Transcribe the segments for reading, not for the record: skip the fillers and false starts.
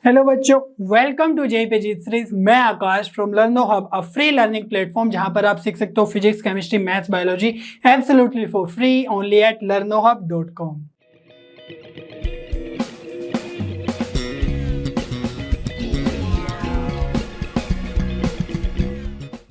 Hello बच्चों, welcome to JEEPG series. मैं Akash from Learnohub, a free learning platform जहां पर आप सीख सकते हो physics, chemistry, maths, biology absolutely for free only at learnohub.com।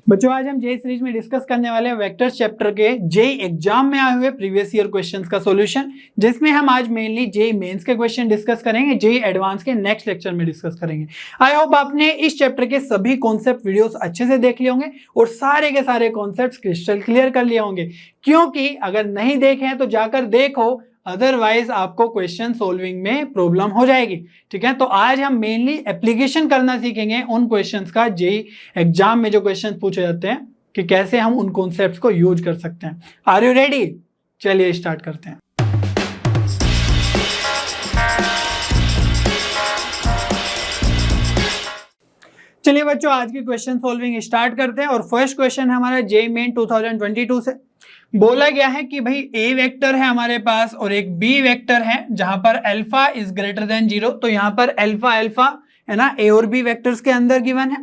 बच्चों, आज हम जेई सीरीज में डिस्कस करने वाले हैं वेक्टर्स चैप्टर के जेई एग्जाम में आए हुए प्रीवियस ईयर क्वेश्चंस का सॉल्यूशन, जिसमें हम आज मेनली जेई मेंस के क्वेश्चन डिस्कस करेंगे, जेई एडवांस के नेक्स्ट लेक्चर में डिस्कस करेंगे। आई होप आपने इस चैप्टर के सभी कॉन्सेप्ट वीडियोस अच्छे से देख लिए होंगे और सारे के सारे कॉन्सेप्ट्स क्रिस्टल क्लियर कर लिए होंगे, क्योंकि अगर नहीं देखे हैं तो जाकर देखो, अदरवाइज आपको क्वेश्चन सोल्विंग में प्रॉब्लम हो जाएगी। ठीक है, तो आज हम मेनली एप्लीकेशन करना सीखेंगे उन क्वेश्चंस का, जेई एग्जाम में जो क्वेश्चन पूछे जाते हैं कि कैसे हम उन कॉन्सेप्ट्स को यूज कर सकते हैं। Are you ready? चलिए स्टार्ट करते हैं। चलिए बच्चों, आज की क्वेश्चन सॉल्विंग स्टार्ट करते हैं और फर्स्ट क्वेश्चन है हमारा जेई मेन 2022 से। बोला गया है कि भाई ए वेक्टर है हमारे पास और एक बी वेक्टर है जहां पर अल्फा इज ग्रेटर देन 0। तो यहां पर अल्फा अल्फा है ना, ए और बी वेक्टर्स के अंदर गिवन है।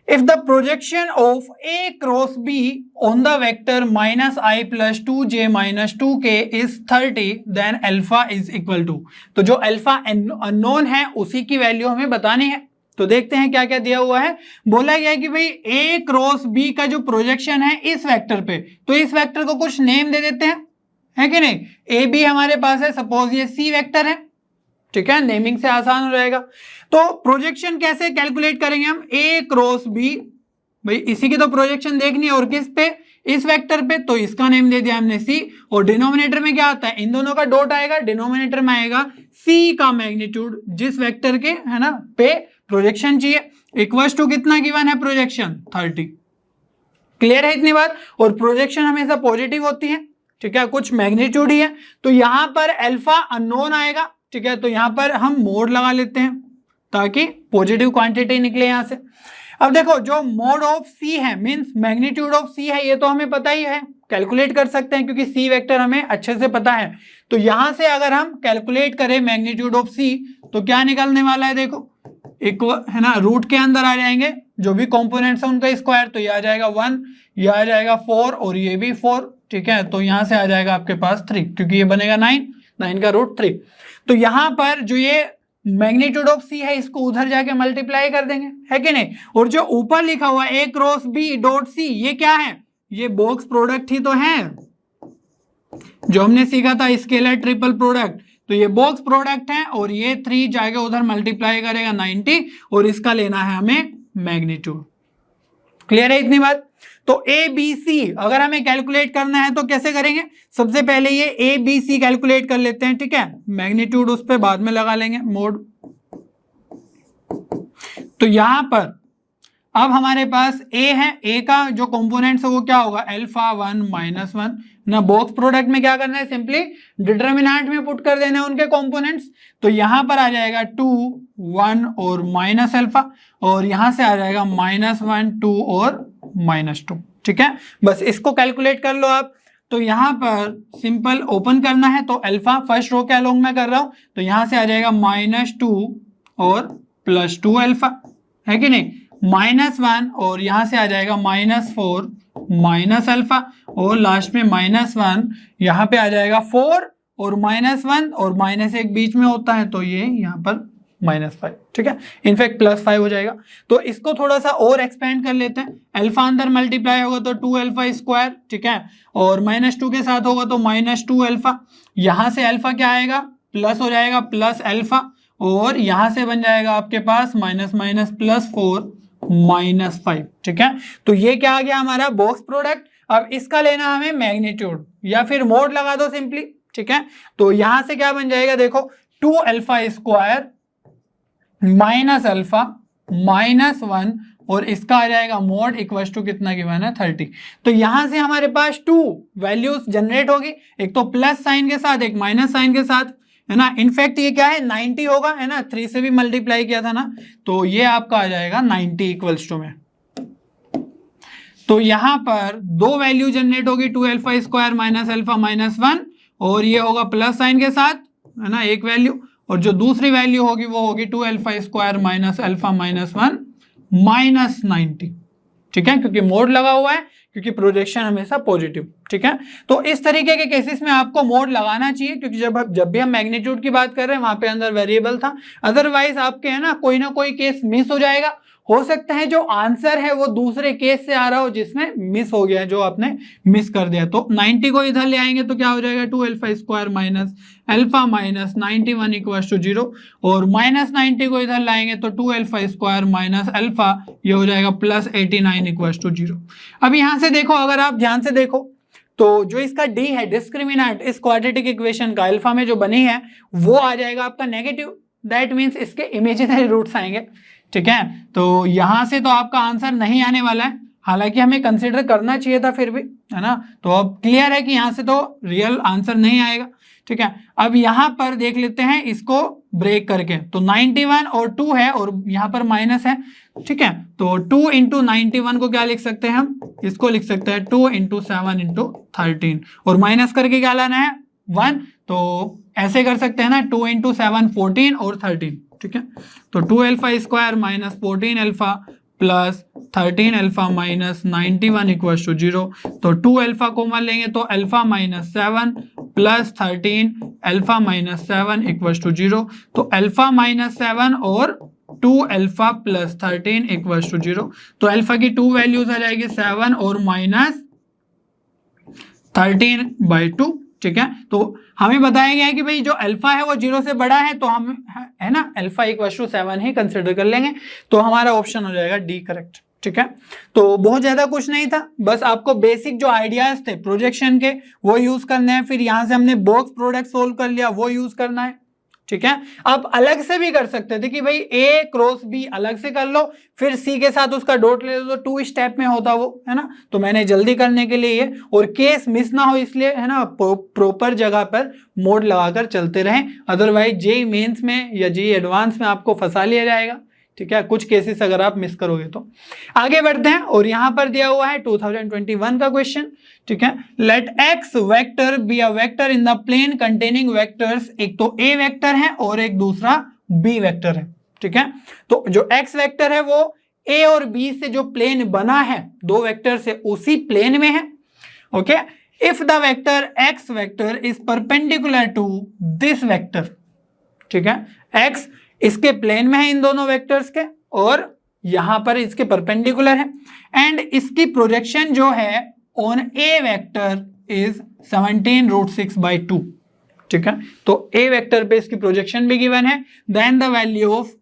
If the projection of A cross B on the vector -i + 2j - 2k is 30, then alpha is equal to. तो जो अल्फा अननोन है उसी की वैल्यू हमें बतानी है। तो देखते हैं क्या क्या दिया हुआ है। बोला गया है कि भाई ए क्रॉस बी का जो प्रोजेक्शन है इस वेक्टर पे, तो इस वेक्टर को कुछ नेम दे देते हैं, है कि नहीं। ए बी हमारे पास है, सपोज ये सी वेक्टर है। ठीक है, नेमिंग से आसान हो जाएगा। तो प्रोजेक्शन कैसे कैलकुलेट करेंगे हम? ए क्रॉस बी, भाई इसी की तो प्रोजेक्शन देखनी है और किस पे? इस वेक्टर पे। तो इसका नेम दे दिया हमने सी, और डिनोमिनेटर में क्या आता है? इन दोनों का डॉट आएगा, डिनोमिनेटर में आएगा सी का मैग्नीट्यूड, जिस वेक्टर के है ना पे प्रोजेक्शन चाहिए। इक्वल्स टू कितना गिवन है प्रोजेक्शन? 30। क्लियर है इतनी बात? और प्रोजेक्शन हमेशा पॉजिटिव होती है। ठीक है, कुछ मैग्नीट्यूड ही है, तो यहां पर अल्फा अननोन आएगा। ठीक है, तो यहां पर हम मोड लगा लेते हैं ताकि पॉजिटिव क्वांटिटी निकले यहां से। अब देखो, जो मोड ऑफ सी है मींस मैग्नीट्यूड ऑफ सी है, ये तो हमें पता ही है, कैलकुलेट कर सकते हैं क्योंकि सी वेक्टर हमें अच्छे से पता है। तो यहां से अगर हम कैलकुलेट करें मैग्नीट्यूड ऑफ सी, तो क्या निकलने वाला है? देखो, इक्वल है ना, रूट के अंदर आ जाएंगे जो भी कंपोनेंट्स है उनका स्क्वायर, तो ये आ जाएगा 1, ये आ जाएगा 4 और ये भी 4। ठीक है, तो यहां से आ जाएगा आपके पास 3, क्योंकि ये बनेगा 9 का रूट 3। तो यहां पर जो ये मैग्नीट्यूड ऑफ सी है इसको उधर जाके मल्टीप्लाई कर देंगे, है कि नहीं। और जो ऊपर लिखा हुआ ए क्रॉस बी डॉट सी, ये क्या है? ये बॉक्स प्रोडक्ट ही तो है जो हमने सीखा था, स्केलर ट्रिपल प्रोडक्ट। तो ये बॉक्स प्रोडक्ट है और ये 3 जाके उधर मल्टीप्लाई करेगा 90, और इसका लेना है हमें मैग्नीट्यूड। क्लियर है इतनी बात? तो ए बी सी अगर हमें कैलकुलेट करना है तो कैसे करेंगे? सबसे पहले ये ए बी सी कैलकुलेट कर लेते हैं। ठीक है, मैग्नीट्यूड उस पर बाद में लगा लेंगे, मोड। तो यहां पर अब हमारे पास ए है, ए का जो कंपोनेंट्स है वो क्या होगा? अल्फा 1 -1 ना। बॉक्स प्रोडक्ट में क्या करना है? सिंपली डिटरमिनेंट में पुट कर देना है उनके कंपोनेंट्स। तो यहां पर आ जाएगा 2 1 और माइनस अल्फा, और यहां से आ जाएगा -1 2 और -2। ठीक है, बस इसको कैलकुलेट कर लो आप। तो यहां पर सिंपल ओपन करना है, तो अल्फा फर्स्ट रो के अलोंग में कर रहा हूं, तो यहां से आ जाएगा -2 और +2 अल्फा, है कि नहीं। -1 और यहां से आ जाएगा -4 माइनस अल्फा, और लास्ट में -1 यहां पे आ जाएगा 4 और -1 और -1 बीच में होता है, तो ये यहां पर -5। ठीक है, इनफैक्ट +5 हो जाएगा। तो इसको थोड़ा सा और एक्सपेंड कर लेते हैं। अल्फा अंदर मल्टीप्लाई होगा तो 2 अल्फा स्क्वायर, ठीक है, और -2 के साथ होगा तो -2 अल्फा। यहां से अल्फा क्या आएगा? प्लस हो जाएगा, प्लस अल्फा, और यहां से बन जाएगा आपके पास -+4 -5। ठीक है, तो ये क्या आ गया हमारा? Box product. अब इसका लेना हमें मैग्नीट्यूड, या फिर मोड लगा दो सिंपली। ठीक है, तो यहां से क्या बन जाएगा? देखो, 2 अल्फा स्क्वायर माइनस अल्फा -1, और इसका आ जाएगा मोड इक्वल टू कितना गिवन है? 30। तो यहां से हमारे पास 2 वैल्यूज जनरेट होगी, एक तो प्लस साइन के साथ, एक माइनस साइन के साथ, है ना। इनफैक्ट ये क्या है? 90 होगा, है ना, 3 से भी मल्टीप्लाई किया था ना, तो ये आपका आ जाएगा 90 इक्वल्स टू में। तो यहां पर 2 वैल्यू जनरेट होगी, 2 अल्फा स्क्वायर माइनस अल्फा -1, और ये होगा प्लस साइन के साथ, है ना, एक वैल्यू, और जो दूसरी वैल्यू होगी वो होगी 2 alpha square minus alpha minus 1 minus 90, ठीक है, क्योंकि मोड लगा हुआ है, क्योंकि प्रोजेक्शन हमेशा पॉजिटिव, ठीक है। तो इस तरीके के केसेस में आपको मोड लगाना चाहिए, क्योंकि जब भी हम मैग्नीट्यूड की बात कर रहे हैं वहां पे अंदर वेरिएबल था, अदरवाइज आपके है ना कोई ना कोई केस मिस हो जाएगा। हो सकता है जो आंसर है वो दूसरे केस से आ रहा हो जिसमें मिस हो गया है, जो आपने मिस कर दिया। तो 90 को इधर ले आएंगे तो क्या हो जाएगा 2 alpha square minus alpha minus 91 equal to 0, और माइनस 90 को इधर लाएंगे तो 2 अल्फा स्क्वायर माइनस अल्फा ये हो जाएगा प्लस 89 इक्वल टू 0। अब यहां से देखो, अगर आप ध्यान से देखो तो जो इसका डी है डिस्क्रिमिनेंट इस क्वाड्रेटिक इक्वेशन का अल्फा में जो बनी है वो आ जाएगा आपका नेगेटिव, दैट मीन्स इसके इमेजिनरी रूट्स आएंगे, ठीक है। तो यहां से तो आपका आंसर नहीं आने वाला है, हालांकि हमें कंसीडर करना चाहिए था फिर भी, है ना। तो अब क्लियर है कि यहां से तो रियल आंसर नहीं आएगा, ठीक है। अब यहां पर देख लेते हैं इसको ब्रेक करके, तो 91 और 2 है और यहां पर माइनस है, ठीक है। तो 2 इंटू 91 को क्या लिख सकते हैं हम, इसको लिख सकते हैं 2 इंटू 7 इंटू 13, और माइनस करके क्या लाना है 1, तो ऐसे कर सकते हैं ना 2 इंटू 7 14 और 13, ठीक है। तो 2 alpha square minus 14 alpha plus 13 alpha minus 91 equal to 0, तो 2 अल्फा कॉमन लेंगे तो alpha minus 7 plus 13 alpha minus 7 equal to 0, तो अल्फा माइनस 7 और 2 अल्फा प्लस 13 इक्वल टू 0, तो अल्फा की 2 वैल्यूज आ जाएगी 7 और माइनस 13/2, ठीक है। तो हमें बताया गया है कि भाई जो अल्फा है वो 0 से बड़ा है, तो हम है ना अल्फा इक्वल टू 7 ही कंसिडर कर लेंगे, तो हमारा ऑप्शन हो जाएगा डी करेक्ट, ठीक है। तो बहुत ज्यादा कुछ नहीं था, बस आपको बेसिक जो आइडियाज थे प्रोजेक्शन के वो यूज करने हैं, फिर यहां से हमने बॉक्स प्रोडक्ट सोल्व कर लिया वो यूज करना है, ठीक है। आप अलग से भी कर सकते थे कि भाई ए क्रॉस बी अलग से कर लो, फिर सी के साथ उसका डॉट ले लो, तो 2 स्टेप में होता वो, है ना। तो मैंने जल्दी करने के लिए ये, और केस मिस ना हो इसलिए, है ना, प्रॉपर जगह पर मोड लगाकर चलते रहें, अदरवाइज जेईई मेंस में या जेईई एडवांस में आपको फंसा लिया जाएगा, ठीक है, कुछ केसेस अगर आप मिस करोगे तो। आगे बढ़ते हैं, और यहां पर दिया हुआ है 2021 का क्वेश्चन, ठीक है। Let X vector be a vector in the plane containing vectors, एक तो ए वेक्टर है और एक दूसरा बी वेक्टर है, ठीक है। तो जो एक्स वेक्टर है वो ए और बी से जो प्लेन बना है दो वेक्टर से उसी प्लेन में है, okay. If the vector X vector is perpendicular to this vector, ठीक है, एक्स इसके प्लेन में है इन दोनों वेक्टर्स के, और यहां पर इसके परपेंडिकुलर है, एंड इसकी प्रोजेक्शन जो है ऑन ए वेक्टर इज 17√6/2, ठीक है। तो ए वेक्टर पे इसकी प्रोजेक्शन भी गिवन है, then the value of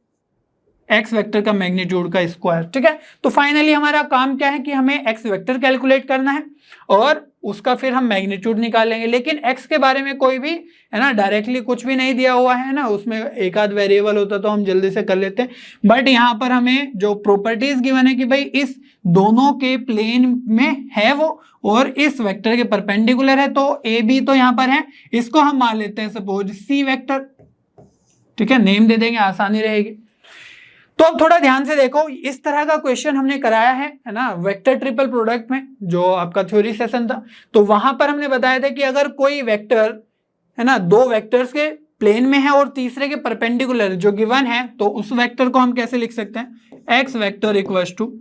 X vector का मैग्नीट्यूड का स्क्वायर, ठीक है। तो फाइनली हमारा काम क्या है कि हमें एक्स वेक्टर कैलकुलेट करना है और उसका फिर हम मैग्नीट्यूड निकालेंगे, लेकिन एक्स के बारे में कोई भी, है ना, डायरेक्टली कुछ भी नहीं दिया हुआ है ना, उसमें एक आध वेरिएबल होता तो हम जल्दी से कर लेते हैं, बट यहाँ पर हमें जो प्रॉपर्टीज गिवन है कि भाई इस दोनों के प्लेन में है वो, और इस वेक्टर के परपेंडिकुलर है, तो ए बी तो यहाँ पर है, इसको हम मान लेते हैं सपोज सी वेक्टर, ठीक है, नेम दे देंगे आसानी रहेगी। तो अब थोड़ा ध्यान से देखो, इस तरह का क्वेश्चन हमने कराया है ना वेक्टर ट्रिपल प्रोडक्ट में, जो आपका थ्योरी सेशन था, तो वहां पर हमने बताया था कि अगर कोई वेक्टर, है ना, दो वेक्टर्स के प्लेन में है और तीसरे के परपेंडिकुलर जो गिवन है, तो उस वेक्टर को हम कैसे लिख सकते हैं, एक्स वेक्टर इक्वल्स टू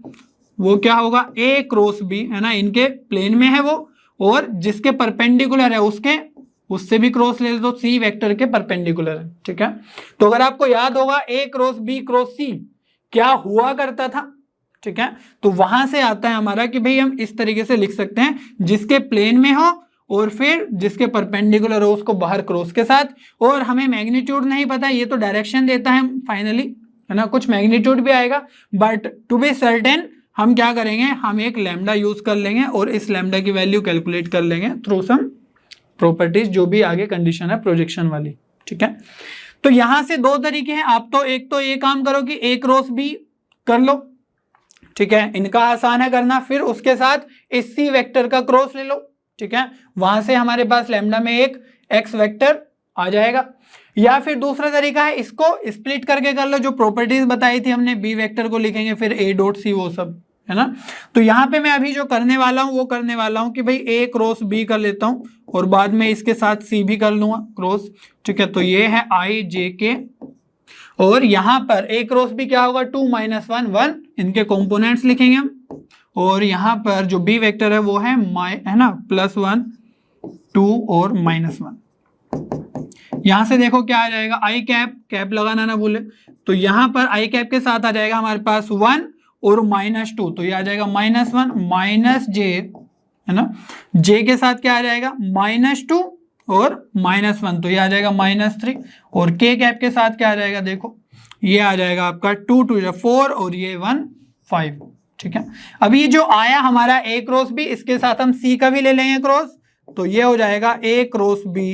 वो क्या होगा ए क्रॉस बी, है ना, इनके प्लेन में है वो, और जिसके परपेंडिकुलर है उसके उससे भी क्रॉस ले तो सी वेक्टर के परपेंडिकुलर है, ठीक है। तो अगर आपको याद होगा ए क्रॉस बी क्रॉस सी क्या हुआ करता था, ठीक है, तो वहां से आता है हमारा कि भाई हम इस तरीके से लिख सकते हैं, जिसके प्लेन में हो और फिर जिसके परपेंडिकुलर हो उसको बाहर क्रॉस के साथ, और हमें मैग्नीट्यूड नहीं पता, ये तो डायरेक्शन देता है फाइनली, है ना, कुछ मैग्नीट्यूड भी आएगा, बट टू बी सर्टेन हम क्या करेंगे, हम एक लैम्डा यूज कर लेंगे और इस लैम्डा की वैल्यू कैलकुलेट कर लेंगे थ्रू सम प्रॉपर्टीज, जो भी आगे कंडीशन है प्रोजेक्शन वाली, ठीक है। तो यहां से दो तरीके हैं, आप तो एक तो ये काम करो कि ए क्रॉस बी कर लो, ठीक है, इनका आसान है करना, फिर उसके साथ इस सी वेक्टर का क्रॉस ले लो, ठीक है, वहां से हमारे पास लैम्डा में एक एक्स वेक्टर आ जाएगा। या फिर दूसरा तरीका है इसको स्प्लिट करके कर लो, जो प्रॉपर्टीज बताई थी हमने, बी वेक्टर को लिखेंगे फिर ए डॉट सी वो सब, है ना। तो यहाँ पे मैं अभी जो करने वाला हूँ वो करने वाला हूँ कि भाई ए क्रॉस बी कर लेता हूँ और बाद में इसके साथ सी भी कर लूंगा क्रॉस, ठीक है। तो ये है आई जे के और यहाँ पर ए क्रॉस बी क्या होगा 2 - 1 1, इनके कंपोनेंट्स लिखेंगे हम। और यहाँ पर जो बी वेक्टर है वो है ना +1 2 और -1। यहां से देखो क्या आ जाएगा, आई कैप लगाना ना भूले। तो यहां पर आई कैप के साथ आ जाएगा हमारे पास 1 और -2, तो ये आ जाएगा -1 माइनस जे, है ना। जे के साथ क्या आ जाएगा -2 और -1, तो ये आ जाएगा -3। और के कैप के साथ क्या आ जाएगा, देखो ये आ जाएगा आपका 2 2 4 और ये 1 5, ठीक है। अभी जो आया हमारा ए क्रॉस बी, इसके साथ हम सी का भी ले लेंगे क्रॉस, तो ये हो जाएगा ए क्रॉस बी,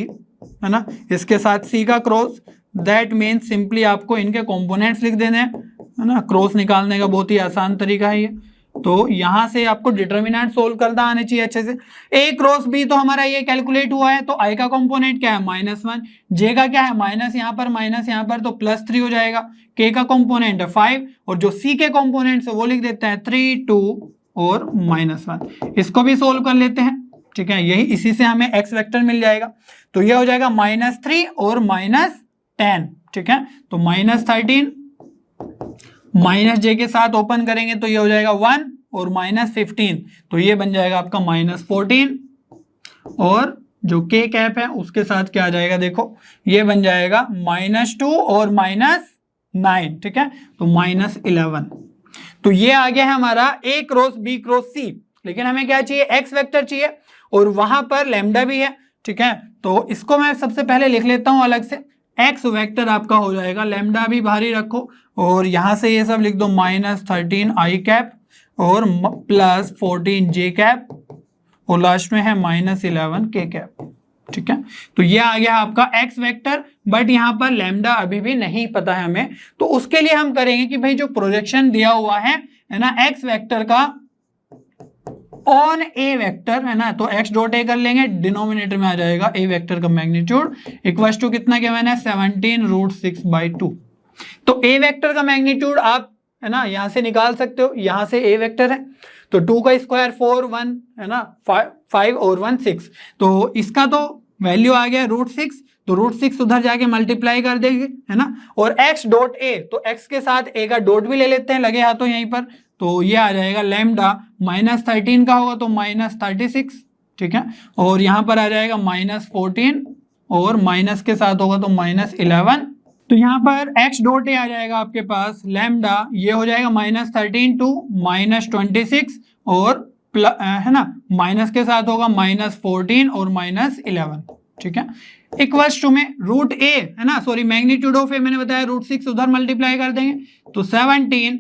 है ना, इसके साथ सी का क्रॉस। दैट मीन्स सिंपली आपको इनके कंपोनेंट्स लिख देने हैं, है ना। क्रॉस निकालने का बहुत ही आसान तरीका है ये। तो यहां से आपको डिटर्मिनेंट सोल्व करना आने चाहिए अच्छे से। ए क्रॉस बी तो हमारा ये कैलकुलेट हुआ है, तो आई का कंपोनेंट क्या है -1, जे का क्या है माइनस यहाँ पर तो +3 हो जाएगा, के का कंपोनेंट है 5 और जो सी के कंपोनेंट्स है वो लिख देते हैं 3 2 और -1। इसको भी सोल्व कर लेते हैं, ठीक है। यही इसी से हमें एक्स वेक्टर मिल जाएगा, तो ये हो जाएगा -3 और -10, ठीक है। तो -13 माइनस जे के साथ ओपन करेंगे तो ये हो जाएगा 1 और -15, तो ये बन जाएगा आपका -14। और जो के कैप है उसके साथ क्या आ जाएगा, देखो ये बन जाएगा -2 और -9, ठीक है, तो -11। तो ये आ गया है हमारा ए क्रॉस बी क्रॉस सी। लेकिन हमें क्या चाहिए, एक्स वेक्टर चाहिए और वहां पर लैम्डा भी है, ठीक है। तो इसको मैं सबसे पहले लिख लेता हूं अलग से। एक्स वेक्टर आपका हो जाएगा, लैम्डा भी बाहर ही रखो और यहां से ये सब लिख दो -13 आई कैप और +14 जे कैप और लास्ट में है -11 के कैप, ठीक है। तो ये आ गया आपका एक्स वेक्टर, बट यहां पर लैम्डा अभी भी नहीं पता है हमें। तो उसके लिए हम करेंगे कि भाई जो प्रोजेक्शन दिया हुआ है ना एक्स वेक्टर का ऑन ए वेक्टर, है ना, तो x डॉट ए कर लेंगे, डिनोमिनेटर में आ जाएगा ए वेक्टर का मैग्नीट्यूड इक्वल्स टू कितना गिवन है 17√6/2। तो ए वेक्टर का मैग्नीट्यूड आप, है ना, यहां से निकाल सकते हो, यहां से ए वेक्टर है तो 2 का स्क्वायर 4 1, है ना, 5 और 1 6, तो इसका तो वैल्यू आ गया √6, तो √6 उधर जाके मल्टीप्लाई कर देंगे, है ना। और x डॉट ए, तो x के साथ a का डॉट भी ले लेते हैं लगे हाथों यहीं पर, तो ये आ जाएगा लैम्डा -13 का होगा तो -36, ठीक है। और यहां पर आ जाएगा -14 और माइनस के साथ होगा तो -11। तो यहां पर x डॉट ए आ जाएगा आपके पास लैम्डा, ये हो जाएगा -13 टू -26 और है ना, माइनस के साथ होगा -14 और -11, ठीक है। इक्वल्स टू में रूट ए, है ना, सॉरी मैग्नीट्यूड ऑफ ए मैंने बताया √6 उधर मल्टीप्लाई कर देंगे तो 17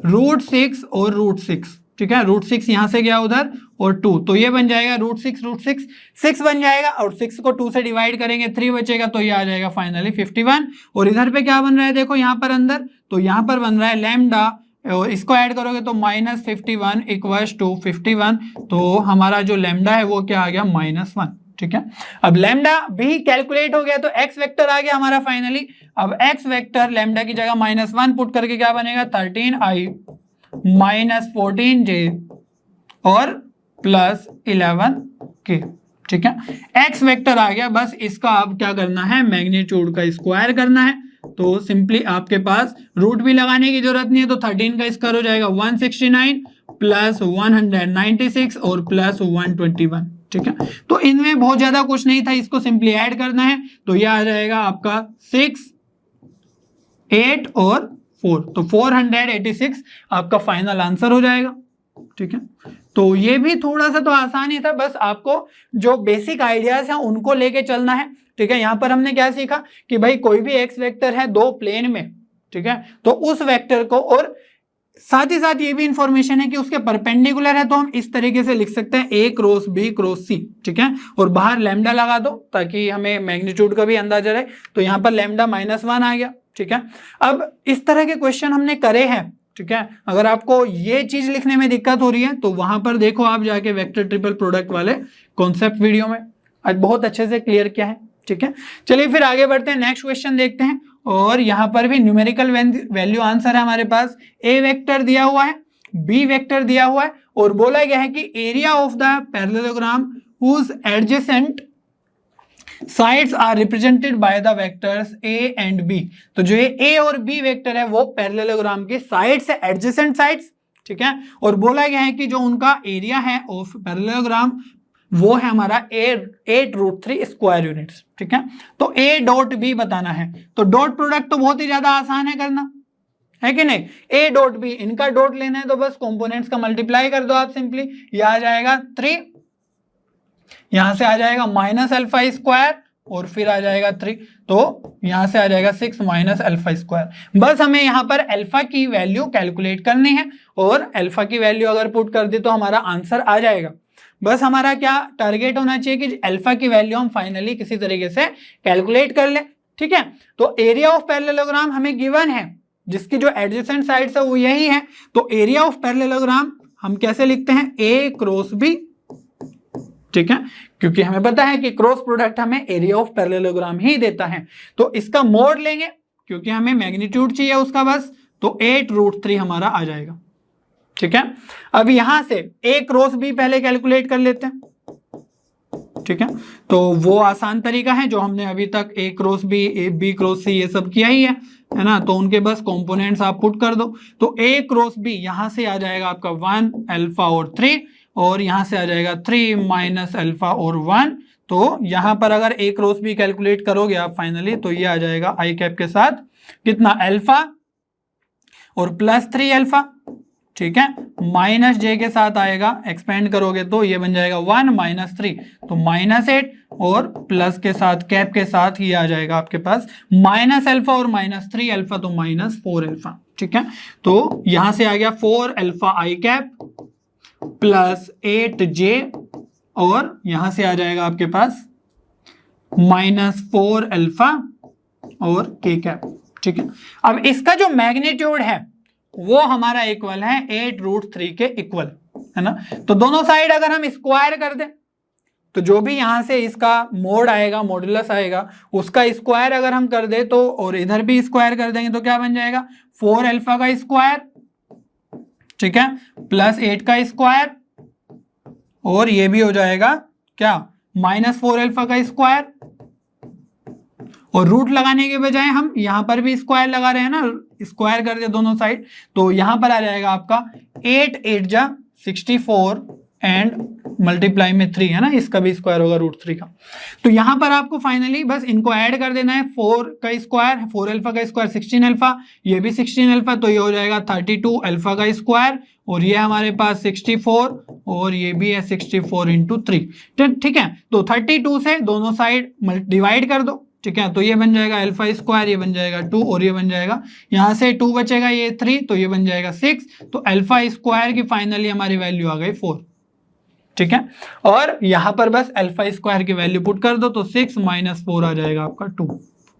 √6 और √6, ठीक है। √6 यहां से गया उधर और 2, तो ये बन जाएगा √6 6 बन जाएगा और 6 को 2 से डिवाइड करेंगे 3 बचेगा, तो ये आ जाएगा फाइनली 51। और इधर पे क्या बन रहा है, देखो यहाँ पर अंदर, तो यहाँ पर बन रहा है लैम्डा और इसको ऐड करोगे तो -51 इक्वल्स टू 51, तो हमारा जो लैम्डा है वो क्या आ गया -1, ठीक है। अब लैम्डा भी कैलकुलेट हो गया तो एक्स वेक्टर आ गया हमारा फाइनली। अब एक्स वेक्टर लैम्डा की जगह -1 पुट करके क्या बनेगा 13i -14j और +11k, ठीक है। एक्स वेक्टर आ गया, बस इसका अब क्या करना है, मैग्नीट्यूड का स्क्वायर करना है। तो सिंपली आपके पास रूट भी लगाने की जरूरत नहीं है, तो 13 का स्क्वायर हो जाएगा 169 + 196 और +121, ठीक है। तो इनमें बहुत ज्यादा कुछ नहीं था, इसको सिंपली ऐड करना है, तो यह आ जाएगा आपका 6 8 और 4, तो 486 आपका फाइनल आंसर हो जाएगा, ठीक है। तो ये भी थोड़ा सा तो आसान ही था, बस आपको जो बेसिक आइडियाज हैं उनको लेके चलना है, ठीक है। यहां पर हमने क्या सीखा कि भाई कोई भी एक्स वेक्टर है दो प्लेन में, ठीक है, तो उस वेक्टर को, और साथ ही साथ ये भी इंफॉर्मेशन है कि उसके परपेंडिकुलर है तो हम इस तरीके से लिख सकते हैं a cross b cross c, ठीक है। और बाहर लैम्डा लगा दो ताकि हमें मैग्नीट्यूड का भी अंदाजा रहे, तो यहाँ पर लैम्डा -1 आ गया, ठीक है। अब इस तरह के क्वेश्चन हमने करे हैं, ठीक है। अगर आपको ये चीज लिखने में दिक्कत हो रही है तो वहां पर देखो आप जाके वेक्टर ट्रिपल प्रोडक्ट वाले कॉन्सेप्ट वीडियो में आज बहुत अच्छे से क्लियर किया है, ठीक है। चलिए फिर आगे बढ़ते हैं, नेक्स्ट क्वेश्चन देखते हैं। और यहां पर भी न्यूमेरिकल वैल्यू आंसर है हमारे पास, ए वेक्टर दिया हुआ है, बी वेक्टर दिया हुआ है और बोला गया है कि area of the parallelogram whose adjacent sides are represented by the vectors A and B. तो जो ये ए और बी वेक्टर है वो पैरेललोग्राम के साइड्स है, एडजेसेंट साइड्स, ठीक है। और बोला गया है कि जो उनका एरिया है ऑफ पैरेललोग्राम वो है हमारा 8√3 स्क्वायर यूनिट्स, ठीक है। तो ए डॉट बी बताना है, तो डॉट प्रोडक्ट तो बहुत ही ज्यादा आसान है करना, है कि नहीं। ए डॉट बी, इनका डॉट लेना है तो बस कंपोनेंट्स का मल्टीप्लाई कर दो आप सिंपली, ये आ जाएगा 3, यहां से आ जाएगा माइनस अल्फा स्क्वायर और फिर आ जाएगा 3, तो यहां से आ जाएगा 6 माइनस अल्फा स्क्वायर। बस हमें यहां पर अल्फा की वैल्यू कैलकुलेट करनी है और अल्फा की वैल्यू अगर पुट कर दी तो हमारा आंसर आ जाएगा। बस हमारा क्या टारगेट होना चाहिए कि अल्फा की वैल्यू हम फाइनली किसी तरीके से कैलकुलेट कर ले, ठीक है। तो एरिया ऑफ पैरेललोग्राम हमें गिवन है, जिसकी जो एडजेसेंट साइड्स है वो यही है, तो एरिया ऑफ पैरेललोग्राम हम कैसे लिखते हैं, ए क्रॉस बी, ठीक है, क्योंकि हमें पता है कि क्रॉस प्रोडक्ट हमें एरिया ऑफ पैरेललोग्राम ही देता है। तो इसका मोड लेंगे क्योंकि हमें मैग्नीट्यूड चाहिए उसका बस, तो 8√3 हमारा आ जाएगा, ठीक है। अब यहां से ए क्रॉस बी पहले कैलकुलेट कर लेते हैं, ठीक है। तो वो आसान तरीका है जो हमने अभी तक ए क्रॉस बी, बी क्रॉस सी ये सब किया ही है ना। तो उनके बस कंपोनेंट्स आप पुट कर दो, तो ए क्रॉस बी यहां से आ जाएगा आपका 1 अल्फा और 3, और यहां से आ जाएगा 3 माइनस अल्फा और 1। तो यहां पर अगर ए क्रॉस बी कैलकुलेट करोगे आप फाइनली, तो ये आ जाएगा आई कैप के साथ कितना, अल्फा और प्लस 3 अल्फा, ठीक है, माइनस जे के साथ आएगा, एक्सपेंड करोगे तो ये बन जाएगा 1 माइनस 3, तो -8, और प्लस के साथ कैप के साथ ये आ जाएगा आपके पास माइनस अल्फा और माइनस 3 अल्फा, तो -4 अल्फा, ठीक है। तो यहां से आ गया 4 अल्फा आई कैप प्लस 8 जे, और यहां से आ जाएगा आपके पास -4 अल्फा और के कैप, ठीक है। अब इसका जो मैग्नीट्यूड है वो हमारा इक्वल है 8√3 के इक्वल, है ना। तो दोनों साइड अगर हम स्क्वायर कर दें तो जो भी यहां से इसका मोड आएगा, मॉडुलस आएगा, उसका स्क्वायर अगर हम कर दे तो, और इधर भी स्क्वायर कर देंगे तो क्या बन जाएगा, 4 अल्फा का स्क्वायर, ठीक है, प्लस 8 का स्क्वायर, और ये भी हो जाएगा क्या, -4 अल्फा का स्क्वायर, और रूट लगाने के बजाय हम यहां पर भी स्क्वायर लगा रहे हैं ना, स्क्वायर कर दे दोनों साइड, तो यहां पर आ जाएगा आपका 8 8 जा 64 एंड मल्टीप्लाई में 3, है ना, इसका भी स्क्वायर होगा √3 का। तो यहां पर आपको फाइनली बस इनको ऐड कर देना है, 4 का स्क्वायर, 4 अल्फा का स्क्वायर 16 अल्फा, ये भी 16 अल्फा, तो ये हो जाएगा 32 अल्फा का स्क्वायर, और ये हमारे पास 64, और ये भी है 64 इंटू 3, ठीक है। तो 32 से दोनों साइड डिवाइड कर दो, ठीक है, तो ये बन जाएगा अल्फा स्क्वायर, ये बन जाएगा 2, और ये बन जाएगा, यहां से 2 बचेगा, ये 3, तो ये बन जाएगा 6, तो अल्फा स्क्वायर की फाइनली हमारी वैल्यू आ गई 4, ठीक है। और यहां पर बस अल्फा स्क्वायर की वैल्यू पुट कर दो, तो 6 माइनस 4 आ जाएगा आपका 2,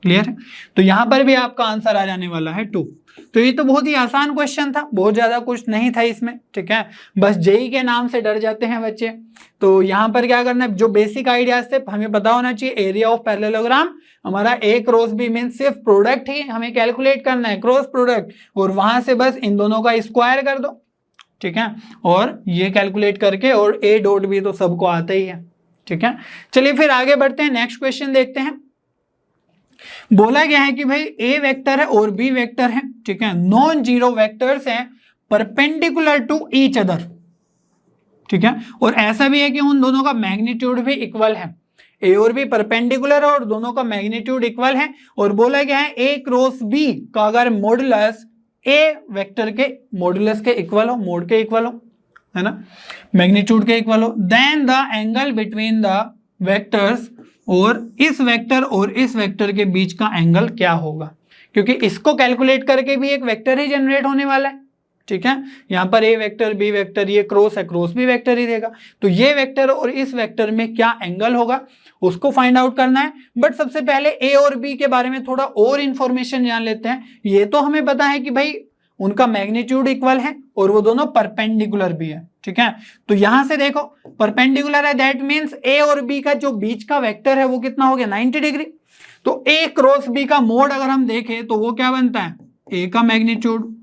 क्लियर है। तो यहां पर भी आपका आंसर आ जाने वाला है 2। तो ये तो बहुत ही आसान क्वेश्चन था, बहुत ज्यादा कुछ नहीं था इसमें, ठीक है। बस जेई के नाम से डर जाते हैं बच्चे। तो यहाँ पर क्या करना है, जो बेसिक आइडियाज थे हमें पता होना चाहिए, एरिया ऑफ पैरेललोग्राम हमारा ए क्रॉस बी मीन सिर्फ प्रोडक्ट ही हमें कैलकुलेट करना है, क्रॉस प्रोडक्ट, और वहां से बस इन दोनों का स्क्वायर कर दो, ठीक है, और ये कैलकुलेट करके, और ए डॉट बी तो सबको आता ही है, ठीक है। चलिए फिर आगे बढ़ते हैं, नेक्स्ट क्वेश्चन देखते हैं। बोला गया है कि भाई ए वेक्टर है और बी वेक्टर है, ठीक है, नॉन जीरो वेक्टर्स हैं परपेंडिकुलर टू ईच अदर, ठीक है, और ऐसा भी है कि उन दोनों का मैग्नीट्यूड भी इक्वल है, ए और बी परपेंडिकुलर है और दोनों का मैग्नीट्यूड इक्वल है। और बोला गया है ए क्रॉस बी का अगर मॉडुलस ए वेक्टर के मॉडुलस के इक्वल हो, मोड के इक्वल हो, है ना, मैग्नीट्यूड के इक्वल हो, then the angle between the vectors, और इस वेक्टर और इस वेक्टर के बीच का एंगल क्या होगा, क्योंकि इसको कैलकुलेट करके भी एक वेक्टर ही जनरेट होने वाला है, ठीक है। यहां पर ए वेक्टर बी वेक्टर, ये क्रॉस है, क्रॉस भी वेक्टर ही देगा, तो ये वेक्टर और इस वेक्टर में क्या एंगल होगा उसको फाइंड आउट करना है। बट सबसे पहले ए और बी के बारे में थोड़ा और इंफॉर्मेशन जान लेते हैं। ये तो हमें पता है कि भाई उनका मैग्नीट्यूड इक्वल है और वो दोनों परपेंडिकुलर भी है, ठीक है। तो यहां से देखो परपेंडिकुलर है, दैट मींस ए और बी का जो बीच का वेक्टर है वो कितना हो गया, 90 डिग्री। तो ए क्रॉस बी का मोड अगर हम देखें तो वो क्या बनता है, ए का मैग्नीट्यूड,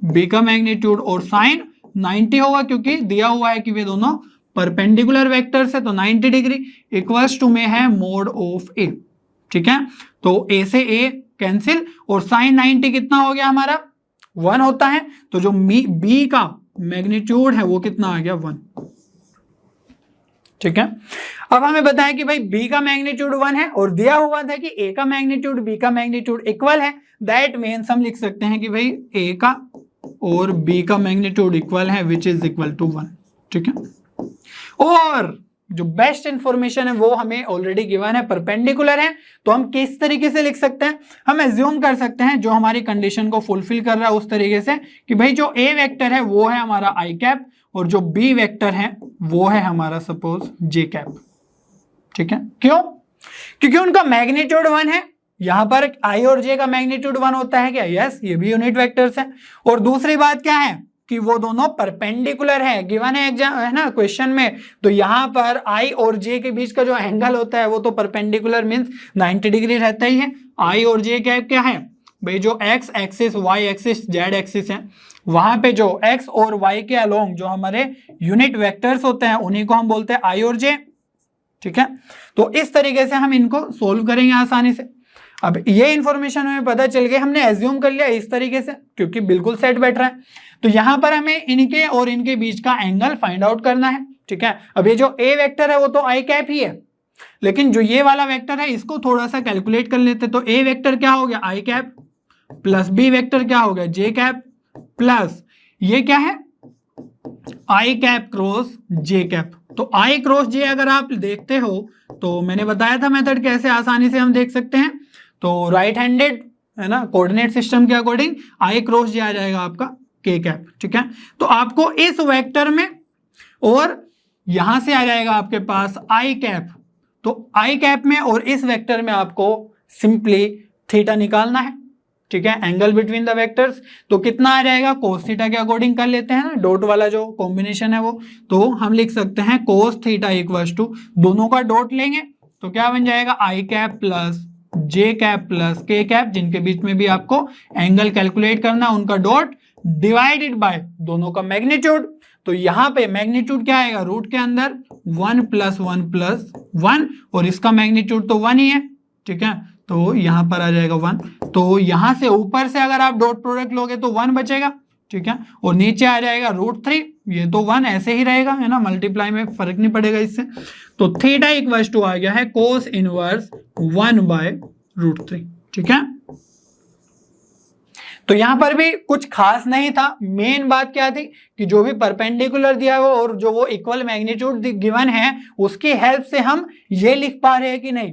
बी का मैग्नीट्यूड और साइन 90 होगा, क्योंकि दिया हुआ है कि वे दोनों परपेंडिकुलर वेक्टर्स है, तो 90 डिग्री इक्वल्स टू में है मोड ऑफ ए। ठीक है, तो ए से ए कैंसिल, और साइन 90 कितना हो गया हमारा 1 होता है, तो जो बी का मैग्नीट्यूड है वो कितना आ गया 1। ठीक है, अब हमें बताया कि भाई b का मैग्नीट्यूड 1 है और दिया हुआ था कि a का मैग्नीट्यूड b का मैग्नीट्यूड इक्वल है। दैट मीन्स हम लिख सकते हैं कि भाई a का और b का मैग्नीट्यूड इक्वल है, विच इज इक्वल टू 1। ठीक है, और जो बेस्ट इंफॉर्मेशन है वो हमें ऑलरेडी गिवन है, परपेंडिकुलर है, तो हम किस तरीके से लिख सकते हैं, हम एज्यूम कर सकते हैं जो हमारी कंडीशन को फुलफिल कर रहा है उस तरीके से कि भाई जो a वेक्टर है वो है हमारा i कैप और जो b वेक्टर है वो है हमारा सपोज j कैप। ठीक है, क्यों? क्योंकि उनका मैग्नीट्यूड 1 है, यहां पर i और j का मैग्नीट्यूड 1 होता है क्या? यस, ये भी यूनिट वेक्टर्स है। और दूसरी बात क्या है कि वो दोनों परपेंडिकुलर है, गिवन है एग्जाम है ना क्वेश्चन में, तो यहां पर i और j के बीच का जो एंगल होता है वो तो परपेंडिकुलर मींस 90 डिग्री रहता ही है। i और j कैप क्या है भाई, जो x axis y axis z axis है, वहां पे जो x और y के अलोंग जो हमारे यूनिट वेक्टर्स होते हैं उन्हीं को हम बोलते हैं i और j। ठीक है, तो इस तरीके से हम इनको सोल्व करेंगे आसानी से। अब ये इंफॉर्मेशन हमें पता चल गई, हमने एज्यूम कर लिया इस तरीके से क्योंकि बिल्कुल सेट बैठ रहा है, तो यहां पर हमें इनके और इनके बीच का एंगल फाइंड आउट करना है। ठीक है, अब ये जो a वेक्टर है वो तो i कैप ही है, लेकिन जो ये वाला वेक्टर है इसको थोड़ा सा कैलकुलेट कर लेते, तो a वेक्टर क्या हो गया i cap plus b vector क्या हो गया j कैप प्लस ये क्या है i cap cross j cap. तो i क्रॉस j अगर आप देखते हो तो मैंने बताया था मेथड कैसे आसानी से हम देख सकते हैं, तो राइट हैंडेड है ना कोऑर्डिनेट सिस्टम के अकॉर्डिंग i क्रॉस j आ जाएगा आपका k कैप। ठीक है, तो आपको इस वेक्टर में और यहां से आ जाएगा आपके पास i कैप, तो i कैप में और इस वेक्टर में आपको सिंपली थीटा निकालना है। ठीक है, एंगल बिटवीन द वेक्टर्स, तो कितना आ जाएगा कोस थीटा के अकॉर्डिंग कर लेते हैं ना, डॉट वाला जो कॉम्बिनेशन है वो, तो हम लिख सकते हैं कोस थीटा इक्वल्स टू, दोनों का डॉट लेंगे तो क्या बन जाएगा i cap plus j cap plus k cap, जिनके बीच में भी आपको एंगल कैलकुलेट करना, उनका डॉट डिवाइडेड बाय दोनों का मैग्नीट्यूड। तो यहाँ पे मैग्नीट्यूड क्या आएगा रूट के अंदर 1 प्लस 1 प्लस 1 और इसका मैग्नीट्यूड तो 1 ही है। ठीक है, तो यहां पर आ जाएगा 1, तो यहां से ऊपर से अगर आप डॉट प्रोडक्ट लोगे तो 1 बचेगा। ठीक है, और नीचे आ जाएगा √3, ये तो 1 ऐसे ही रहेगा है ना, मल्टीप्लाई में फर्क नहीं पड़ेगा इससे, तो थीटा इक्वल्स टू आ गया है कोस इनवर्स 1 बाय √3। ठीक है, तो यहां पर भी कुछ खास नहीं था, मेन बात क्या थी कि जो भी परपेंडिकुलर दिया हुआ और जो वो इक्वल मैग्नीट्यूड गिवन है उसकी हेल्प से हम ये लिख पा रहे हैं कि नहीं।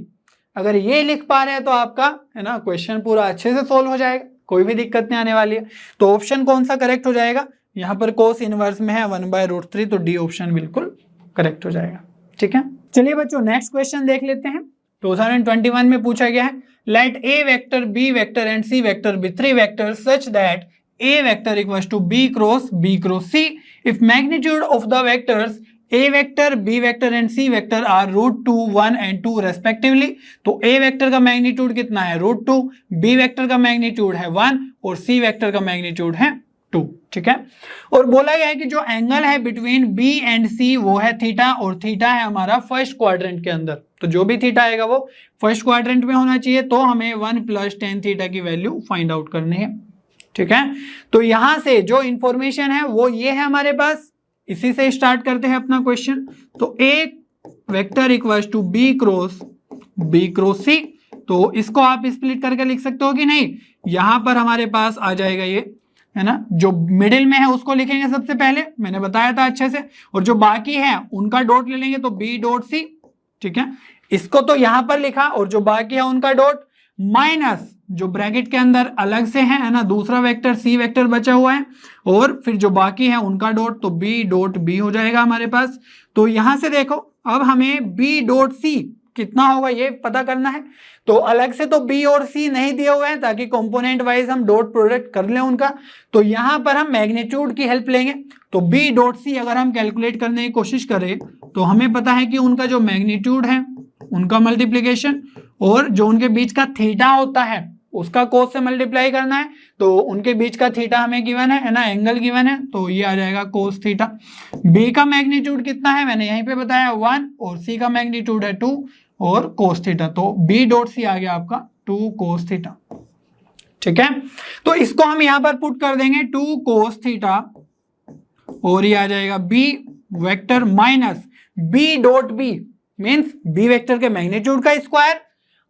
अगर ये लिख पा रहे हैं तो आपका है ना क्वेश्चन पूरा अच्छे से सोल्व हो जाएगा, कोई भी दिक्कत नहीं आने वाली है। तो ऑप्शन कौन सा करेक्ट हो जाएगा, यहाँ पर कोस इनवर्स में है 1 बाय √3, तो डी ऑप्शन बिल्कुल करेक्ट हो जाएगा। ठीक है, चलिए बच्चों नेक्स्ट क्वेश्चन देख लेते हैं। 2021 में पूछा गया है, let a vector b vector and c vector be 3 vectors such that a vector equals to b cross c if magnitude of the vectors a vector b vector and c vector are √2 1 एंड 2 respectively. तो a vector का magnitude कितना है √2, b vector का magnitude है 1 और c vector का magnitude है 2। ठीक है, और बोला गया है कि जो एंगल है बिटवीन b एंड c वो है थीटा, और थीटा है हमारा फर्स्ट क्वाड्रेंट के अंदर, तो जो भी थीटा आएगा वो फर्स्ट क्वाड्रेंट में होना चाहिए, तो हमें 1 + tan थीटा की वैल्यू फाइंड आउट करनी है। ठीक है, तो यहां से जो इंफॉर्मेशन है वो ये है हमारे पास, इसी से स्टार्ट करते हैं अपना क्वेश्चन। तो a vector equals to b cross c, तो इसको आप स्प्लिट करके लिख सकते हो कि नहीं, यहां पर हमारे पास आ जाएगा ये है ना, जो मिडिल में है उसको लिखेंगे सबसे पहले, मैंने बताया था अच्छे से, और जो बाकी है उनका डॉट ले लेंगे तो b डॉट c। ठीक है, इसको तो यहां पर लिखा, और जो बाकी है उनका डॉट माइनस जो ब्रैकेट के अंदर अलग से है ना, दूसरा वेक्टर c वेक्टर बचा हुआ है, और फिर जो बाकी है उनका डॉट, तो b डॉट b हो जाएगा हमारे पास। तो यहां से देखो अब हमें b डॉट c कितना होगा ये पता करना है, तो अलग से तो b और c नहीं दिए हुए हैं ताकि कंपोनेंट वाइज हम डॉट प्रोडक्ट कर लें उनका, तो यहां पर हम मैग्नीट्यूड की हेल्प लेंगे। तो b डॉट c अगर हम कैलकुलेट करने की कोशिश करें तो हमें पता है कि उनका जो मैग्नीट्यूड है उनका मल्टीप्लीकेशन और जो उनके बीच का थीटा होता है उसका कोस से मल्टीप्लाई करना है, तो उनके बीच का थीटा हमें गिवन है ना, एंगल गिवन है, तो ये आ जाएगा कोस थीटा। बी का मैग्नीट्यूड कितना है मैंने यहीं पे बताया 1, और सी का मैग्नीट्यूड है 2 और कोस थीटा, तो बी डॉट सी आ गया आपका 2 कोस थीटा। ठीक है, तो इसको हम यहां पर पुट कर देंगे 2 कोस थीटा, और ये आ जाएगा B vector minus B dot B means B vector के मैग्नीट्यूड का स्क्वायर,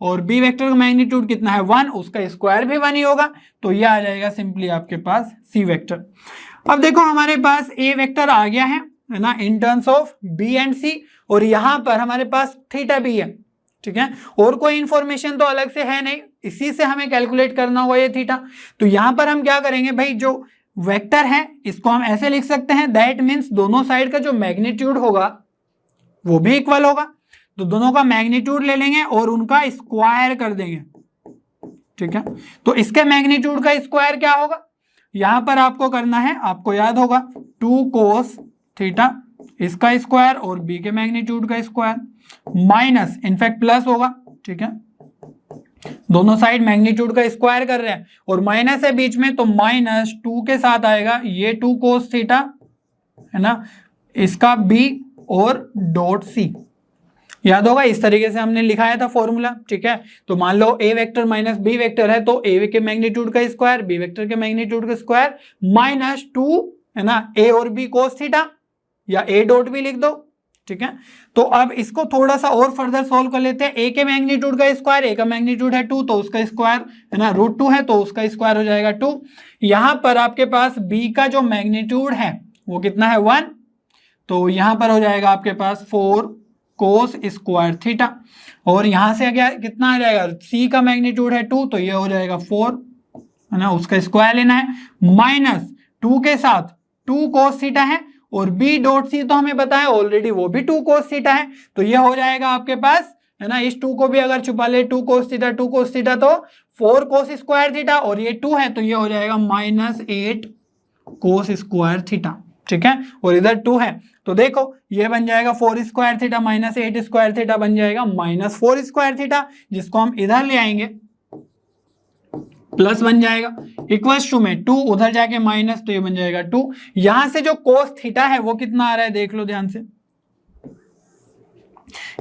और बी वेक्टर का मैग्नीट्यूड कितना है 1, उसका स्क्वायर भी 1 ही होगा, तो ये आ जाएगा सिंपली आपके पास सी वेक्टर। अब देखो हमारे पास ए वेक्टर आ गया है ना in terms of b and c, और यहां पर हमारे पास थीटा भी है। ठीक है, और कोई इंफॉर्मेशन तो अलग से है नहीं, इसी से हमें कैलकुलेट करना होगा ये थीटा। तो यहां पर हम क्या करेंगे भाई, जो वेक्टर है इसको हम ऐसे लिख सकते हैं, दैट मीन्स दोनों साइड का जो मैग्नीट्यूड होगा वो भी इक्वल होगा, तो दोनों का मैग्नीट्यूड ले लेंगे और उनका स्क्वायर कर देंगे। ठीक है, तो इसके मैग्नीट्यूड का स्क्वायर क्या होगा, यहां पर आपको करना है, आपको याद होगा 2 कोस थीटा इसका स्क्वायर और बी के मैग्नीट्यूड का स्क्वायर माइनस इनफैक्ट प्लस होगा। ठीक है, दोनों साइड मैग्नीट्यूड का स्क्वायर कर रहे हैं और माइनस है बीच में, तो माइनस 2 के साथ आएगा ये 2 कोस थीटा है ना, इसका बी और डॉट सी, याद होगा इस तरीके से हमने लिखाया था फॉर्मूला। ठीक है, तो मान लो ए वेक्टर माइनस बी वेक्टर है, तो ए के मैग्नीट्यूड का स्क्वायर बी वेक्टर के मैग्नीट्यूड का स्क्वायर माइनस 2 है ना, ए और बी कोस थीटा, या ए डॉट भी लिख दो। ठीक है, तो अब इसको थोड़ा सा और फर्दर सॉल्व कर लेते हैं। ए के मैग्नीट्यूड का स्क्वायर, ए का मैग्नीट्यूड है 2, तो उसका स्क्वायर है ना √2 है, तो उसका स्क्वायर हो जाएगा 2। यहां पर आपके पास बी का जो मैग्नीट्यूड है वो कितना है 1, तो यहां पर हो जाएगा आपके पास 4 कोस स्क्वायर थीटा, और यहां से क्या कितना आ जाएगा, सी का मैग्नीट्यूड है 2, तो ये हो जाएगा 4 है ना, उसका स्क्वायर लेना है, माइनस 2 के साथ 2 कोस थीटा है, और बी डॉट सी तो हमें बताया ऑलरेडी वो भी 2 कोस थीटा है, तो ये हो जाएगा आपके पास है ना, इस 2 को भी अगर छुपा ले 2 कोस थीटा तो 4 कोस स्क्वायर थीटा, और ये 2 है तो ये हो जाएगा -8 कोस स्क्वायर थीटा। ठीक है, और इधर 2 है, तो देखो ये बन जाएगा 4 square theta minus 8 square theta बन जाएगा -4 स्क्वायर थीटा, जिसको हम इधर ले आएंगे प्लस बन जाएगा, इक्वल्स टू में 2 उधर जाके माइनस, तो ये बन जाएगा 2। यहां से जो कोस थीटा है वो कितना आ रहा है देख लो ध्यान से,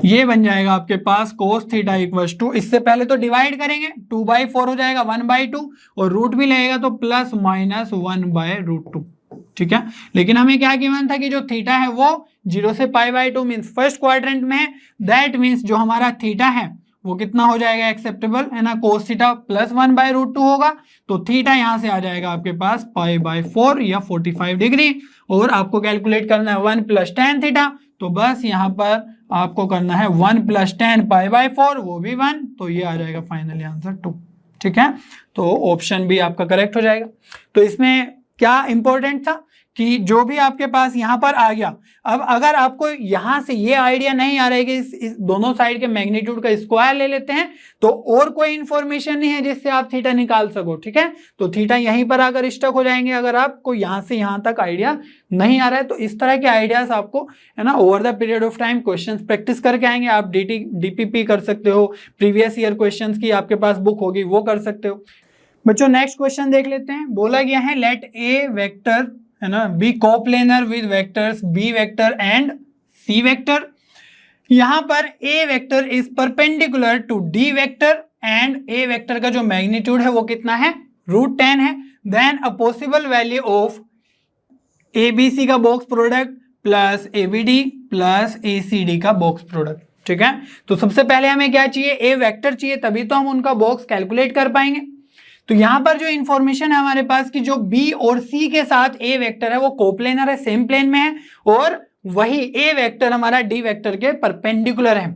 ये बन जाएगा आपके पास कोस थीटा इक्वल्स टू, इससे पहले तो डिवाइड करेंगे 2/4 हो जाएगा 1/2, और रूट भी लगेगा तो प्लस माइनस 1/√2। ठीक है, लेकिन हमें क्या गिवन था कि जो थीटा है वो 0 से π/2 मीन्स फर्स्ट क्वाड्रेंट में है, दैट मीन्स जो हमारा थीटा है वो कितना हो जाएगा एक्सेप्टेबल है ना, कोस थीटा प्लस 1/√2 होगा, तो थीटा यहां से आ जाएगा आपके पास π/4 या 45 डिग्री, और आपको कैलकुलेट करना है 1 + tan थीटा, तो बस यहां पर आपको करना है 1 + tan π/4 वो भी 1, तो ये आ जाएगा फाइनली आंसर 2। ठीक है, तो ऑप्शन भी आपका करेक्ट हो जाएगा। तो इसमें क्या इंपॉर्टेंट था कि जो भी आपके पास यहां पर आ गया, अब अगर आपको यहां से ये आइडिया नहीं आ रहा है कि इस दोनों साइड के मैग्नीट्यूड का स्क्वायर ले लेते हैं, तो और कोई इंफॉर्मेशन नहीं है जिससे आप थीटा निकाल सको। ठीक है, तो थीटा यहीं पर आकर स्टक हो जाएंगे अगर आपको यहां से यहां तक आइडिया नहीं आ रहा है। तो इस तरह के आइडियाज आपको है ना over the period of time questions practice करके आएंगे। आप डीपीपी कर सकते हो, प्रीवियस ईयर क्वेश्चंस की आपके पास बुक होगी वो कर सकते हो। बच्चों नेक्स्ट क्वेश्चन देख लेते हैं। बोला गया है लेट ए वेक्टर है ना b coplanar with vectors b vector and C vector. यहां पर a vector is perpendicular to d vector and a vector का जो मैग्नीट्यूड है वो कितना है √10 है। Then a possible value of a B c का box product plus a b d plus a c d का बॉक्स प्रोडक्ट। ठीक है, तो सबसे पहले हमें क्या चाहिए, ए वेक्टर चाहिए, तभी तो हम उनका बॉक्स कैलकुलेट कर पाएंगे। तो यहां पर जो इंफॉर्मेशन है हमारे पास कि जो बी और सी के साथ ए वेक्टर है वो कोप्लेनर है, सेम प्लेन में है, और वही ए वेक्टर हमारा डी वेक्टर के परपेंडिकुलर है।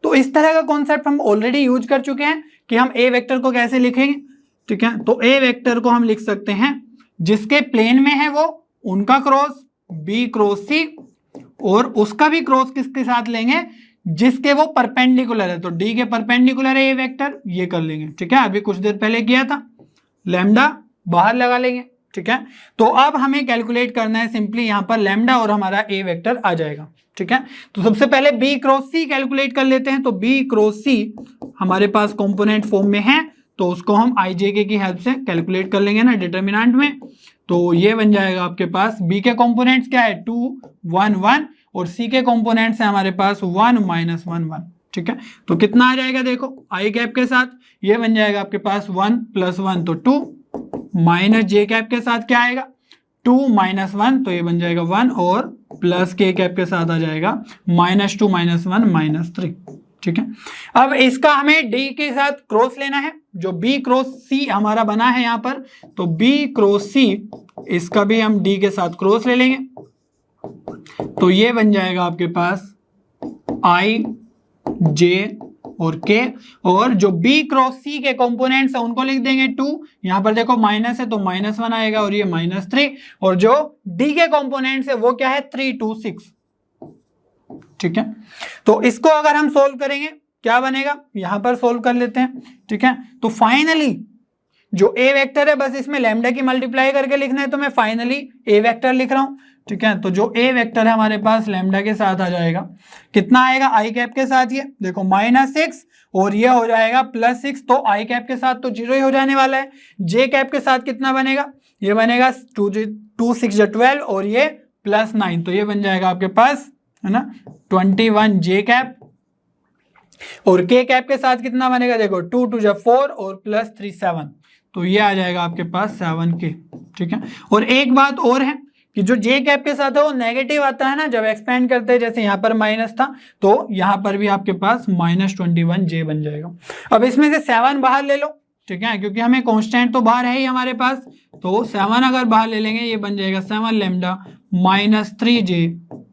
तो इस तरह का कॉन्सेप्ट हम ऑलरेडी यूज कर चुके हैं कि हम ए वेक्टर को कैसे लिखेंगे। ठीक है, तो ए वेक्टर को हम लिख सकते हैं जिसके प्लेन में है वो उनका क्रॉस बी क्रॉस सी, और उसका भी क्रॉस किसके साथ लेंगे जिसके वो परपेंडिकुलर है। तो डी के परपेंडिकुलर है ए वेक्टर, ये कर लेंगे। ठीक है, अभी कुछ देर पहले किया था, लैम्डा बाहर लगा लेंगे। ठीक है, तो अब हमें कैलकुलेट करना है सिंपली यहां पर लैम्डा और हमारा ए वेक्टर आ जाएगा। ठीक है, तो सबसे पहले बी क्रॉस सी कैलकुलेट कर लेते हैं। तो बी क्रॉस सी हमारे पास कंपोनेंट फॉर्म में है, तो उसको हम आई जे के की हेल्प से कैलकुलेट कर लेंगे ना डिटर्मिनेंट में। तो ये बन जाएगा आपके पास बी के कंपोनेंट्स क्या है 2 1 1 और सी के कंपोनेंट्स है हमारे पास 1 -1 1। ठीक है, तो कितना आ जाएगा देखो आई कैप के साथ, ये बन जाएगा आपके पास 1 + 1 तो 2 माइनस जे कैप के साथ क्या आएगा 2 - 1 तो ये बन जाएगा 1 और प्लस के कैप के साथ आ जाएगा -2 - 1 -3। ठीक है, अब इसका हमें डी के साथ क्रॉस लेना है, जो बी क्रॉस सी हमारा बना है यहाँ पर, तो बी क्रॉस सी इसका भी हम डी के साथ क्रॉस ले लेंगे। तो ये बन जाएगा आपके पास आई जे और के, और जो बी क्रॉस सी के कंपोनेंट्स है उनको लिख देंगे 2, यहां पर देखो माइनस है तो -1 आएगा और ये -3, और जो डी के कंपोनेंट्स है वो क्या है 3 2 6। ठीक है, तो इसको अगर हम सोल्व करेंगे क्या बनेगा, यहां पर सोल्व कर लेते हैं। ठीक है, तो फाइनली जो ए वेक्टर है बस इसमें लैम्डा की मल्टीप्लाई करके लिखना है, तो मैं फाइनली ए वेक्टर लिख रहा हूं। ठीक है, तो जो ए वेक्टर है हमारे पास लैम्डा के साथ आ जाएगा, कितना आएगा आई कैप के साथ, ये देखो -6 और ये हो जाएगा +6, तो आई कैप के साथ तो 0 ही हो जाने वाला है। जे कैप के साथ कितना बनेगा, ये बनेगा 2 6 12 और ये +9, तो ये बन जाएगा आपके पास है ना 21 जे कैप, और के कैप के साथ कितना बनेगा देखो 2 2 4 और +3 7, तो ये आ जाएगा आपके पास 7K। ठीक है, और एक बात और है कि जो जे कैप के साथ है वो नेगेटिव आता है ना जब एक्सपेंड करते हैं, जैसे यहाँ पर माइनस था तो यहाँ पर भी आपके पास -21 जे बन जाएगा। अब इसमें से 7 बाहर ले लो, ठीक है, क्योंकि हमें कांस्टेंट तो बाहर है ही हमारे पास, तो 7 अगर बाहर ले लेंगे ये बन जाएगा 7 लैम्डा -3J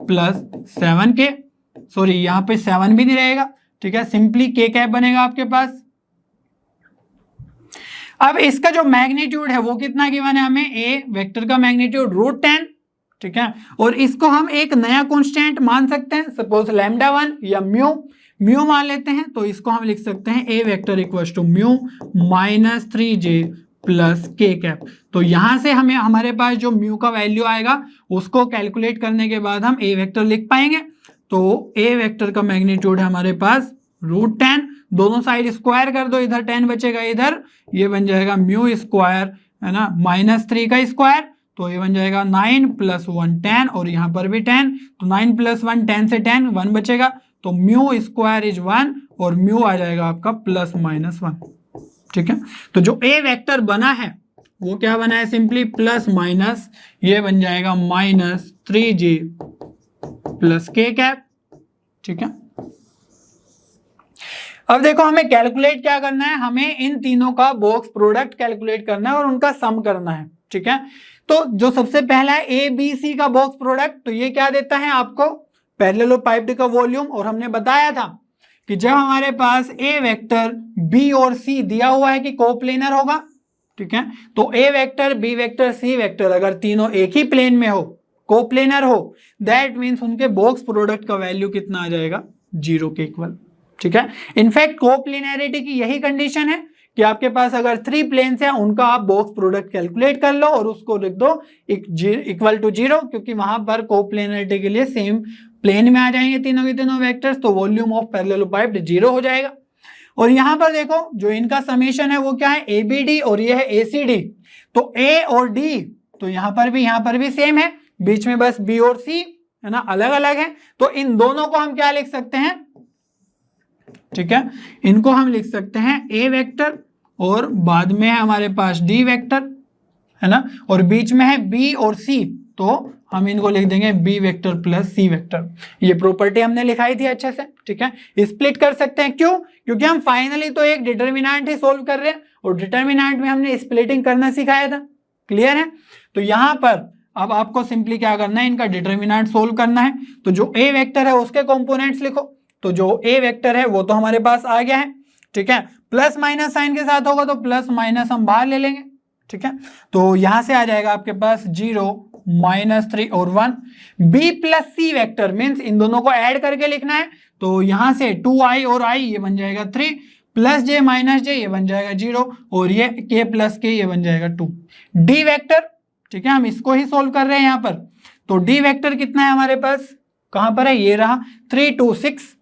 + 7K, सॉरी यहाँ पे 7 भी नहीं रहेगा। ठीक है, सिंपली के कैप बनेगा आपके पास। अब इसका जो मैग्नीट्यूड है वो कितना गिवन है हमें, ए वेक्टर का मैग्नीट्यूड √10। ठीक है, और इसको हम एक नया कांस्टेंट मान सकते हैं, सपोज λ1 या म्यू मान लेते हैं, तो इसको हम लिख सकते हैं a vector equal to mu -3J + k cap. तो यहां से हमें हमारे पास जो म्यू का वैल्यू आएगा उसको कैलकुलेट करने के बाद हम ए वेक्टर लिख पाएंगे। तो ए वेक्टर का मैग्नीट्यूड है हमारे पास √10, दोनों साइड स्क्वायर कर दो, इधर 10 बचेगा इधर, ये बन जाएगा म्यू स्क्वायर है ना -3 का स्क्वायर, तो ये बन जाएगा 9 + 1 10 और यहाँ पर भी 10, तो 9 + 1 10 से 10 1 बचेगा, तो म्यू स्क्वायर इज 1 और म्यू आ जाएगा आपका +-1। ठीक है, तो जो ए वेक्टर बना है वो क्या बना है, सिंपली +- ये बन जाएगा -3J + k कैप। ठीक है, अब देखो हमें कैलकुलेट क्या करना है, हमें इन तीनों का बॉक्स प्रोडक्ट कैलकुलेट करना है और उनका सम करना है। ठीक है, तो जो सबसे पहला है ए बी सी का बॉक्स प्रोडक्ट, तो ये क्या देता है आपको पैरेललोपाइप्ड का वॉल्यूम, और हमने बताया था कि जब हमारे पास ए वेक्टर बी और सी दिया हुआ है कि कोप्लेनर होगा। ठीक है, तो a vector b vector c vector अगर तीनों एक ही प्लेन में हो, कोप्लेनर हो, दैट मीन्स उनके बॉक्स प्रोडक्ट का वैल्यू कितना आ जाएगा 0 के इक्वल। ठीक है, इनफैक्ट कोप्लेनरिटी की यही कंडीशन है कि आपके पास अगर 3 प्लेन्स हैं उनका आप बॉक्स प्रोडक्ट कैलकुलेट कर लो और उसको लिख दो इक्वल टू 0, क्योंकि वहां पर कोप्लेनरिटी के लिए सेम प्लेन में आ जाएंगे तीनों के तीनों वेक्टर्स, तो वॉल्यूम ऑफ पैरेललोपाइप्ड 0 हो जाएगा। और यहां पर देखो जो इनका समेशन है वो क्या है ABD और ये है ACD, तो A और D तो यहां पर भी सेम है, बीच में बस B और C है ना अलग अलग है, तो इन दोनों को हम क्या लिख सकते हैं, ठीक है, इनको हम लिख सकते हैं A वेक्टर और बाद में है हमारे पास D वेक्टर है ना, और बीच में है B और C, तो हम इनको लिख देंगे B वेक्टर + C वेक्टर। ये प्रॉपर्टी हमने लिखाई थी अच्छे से। ठीक है, स्प्लिट कर सकते हैं, क्यों, क्योंकि हम फाइनली तो एक डिटर्मिनेंट ही सोल्व कर रहे हैं और डिटर्मिनेंट में हमने स्प्लिटिंग करना सिखाया था। क्लियर है, तो यहां पर अब आपको सिंपली क्या करना है, इनका डिटर्मिनेंट सोल्व करना है। तो जो A वेक्टर है उसके कंपोनेंट्स लिखो, तो जो A वेक्टर है वो तो हमारे पास आ गया है। ठीक है, प्लस माइनस साइन के साथ होगा तो प्लस माइनस हम बाहर ले लेंगे। ठीक है, तो यहां से आ जाएगा आपके पास 0 -3 और 1। B + C vector means in दोनों को ऐड करके लिखना है, तो यहां से 2i और i ये बन जाएगा 3 + j - j ये बन जाएगा 0 और ये k + k ये बन जाएगा 2। D वेक्टर, ठीक है, हम इसको ही सोल्व कर रहे हैं यहाँ पर, तो D वेक्टर कितना है हमारे पास, कहां पर है, ये रहा 3 2 6।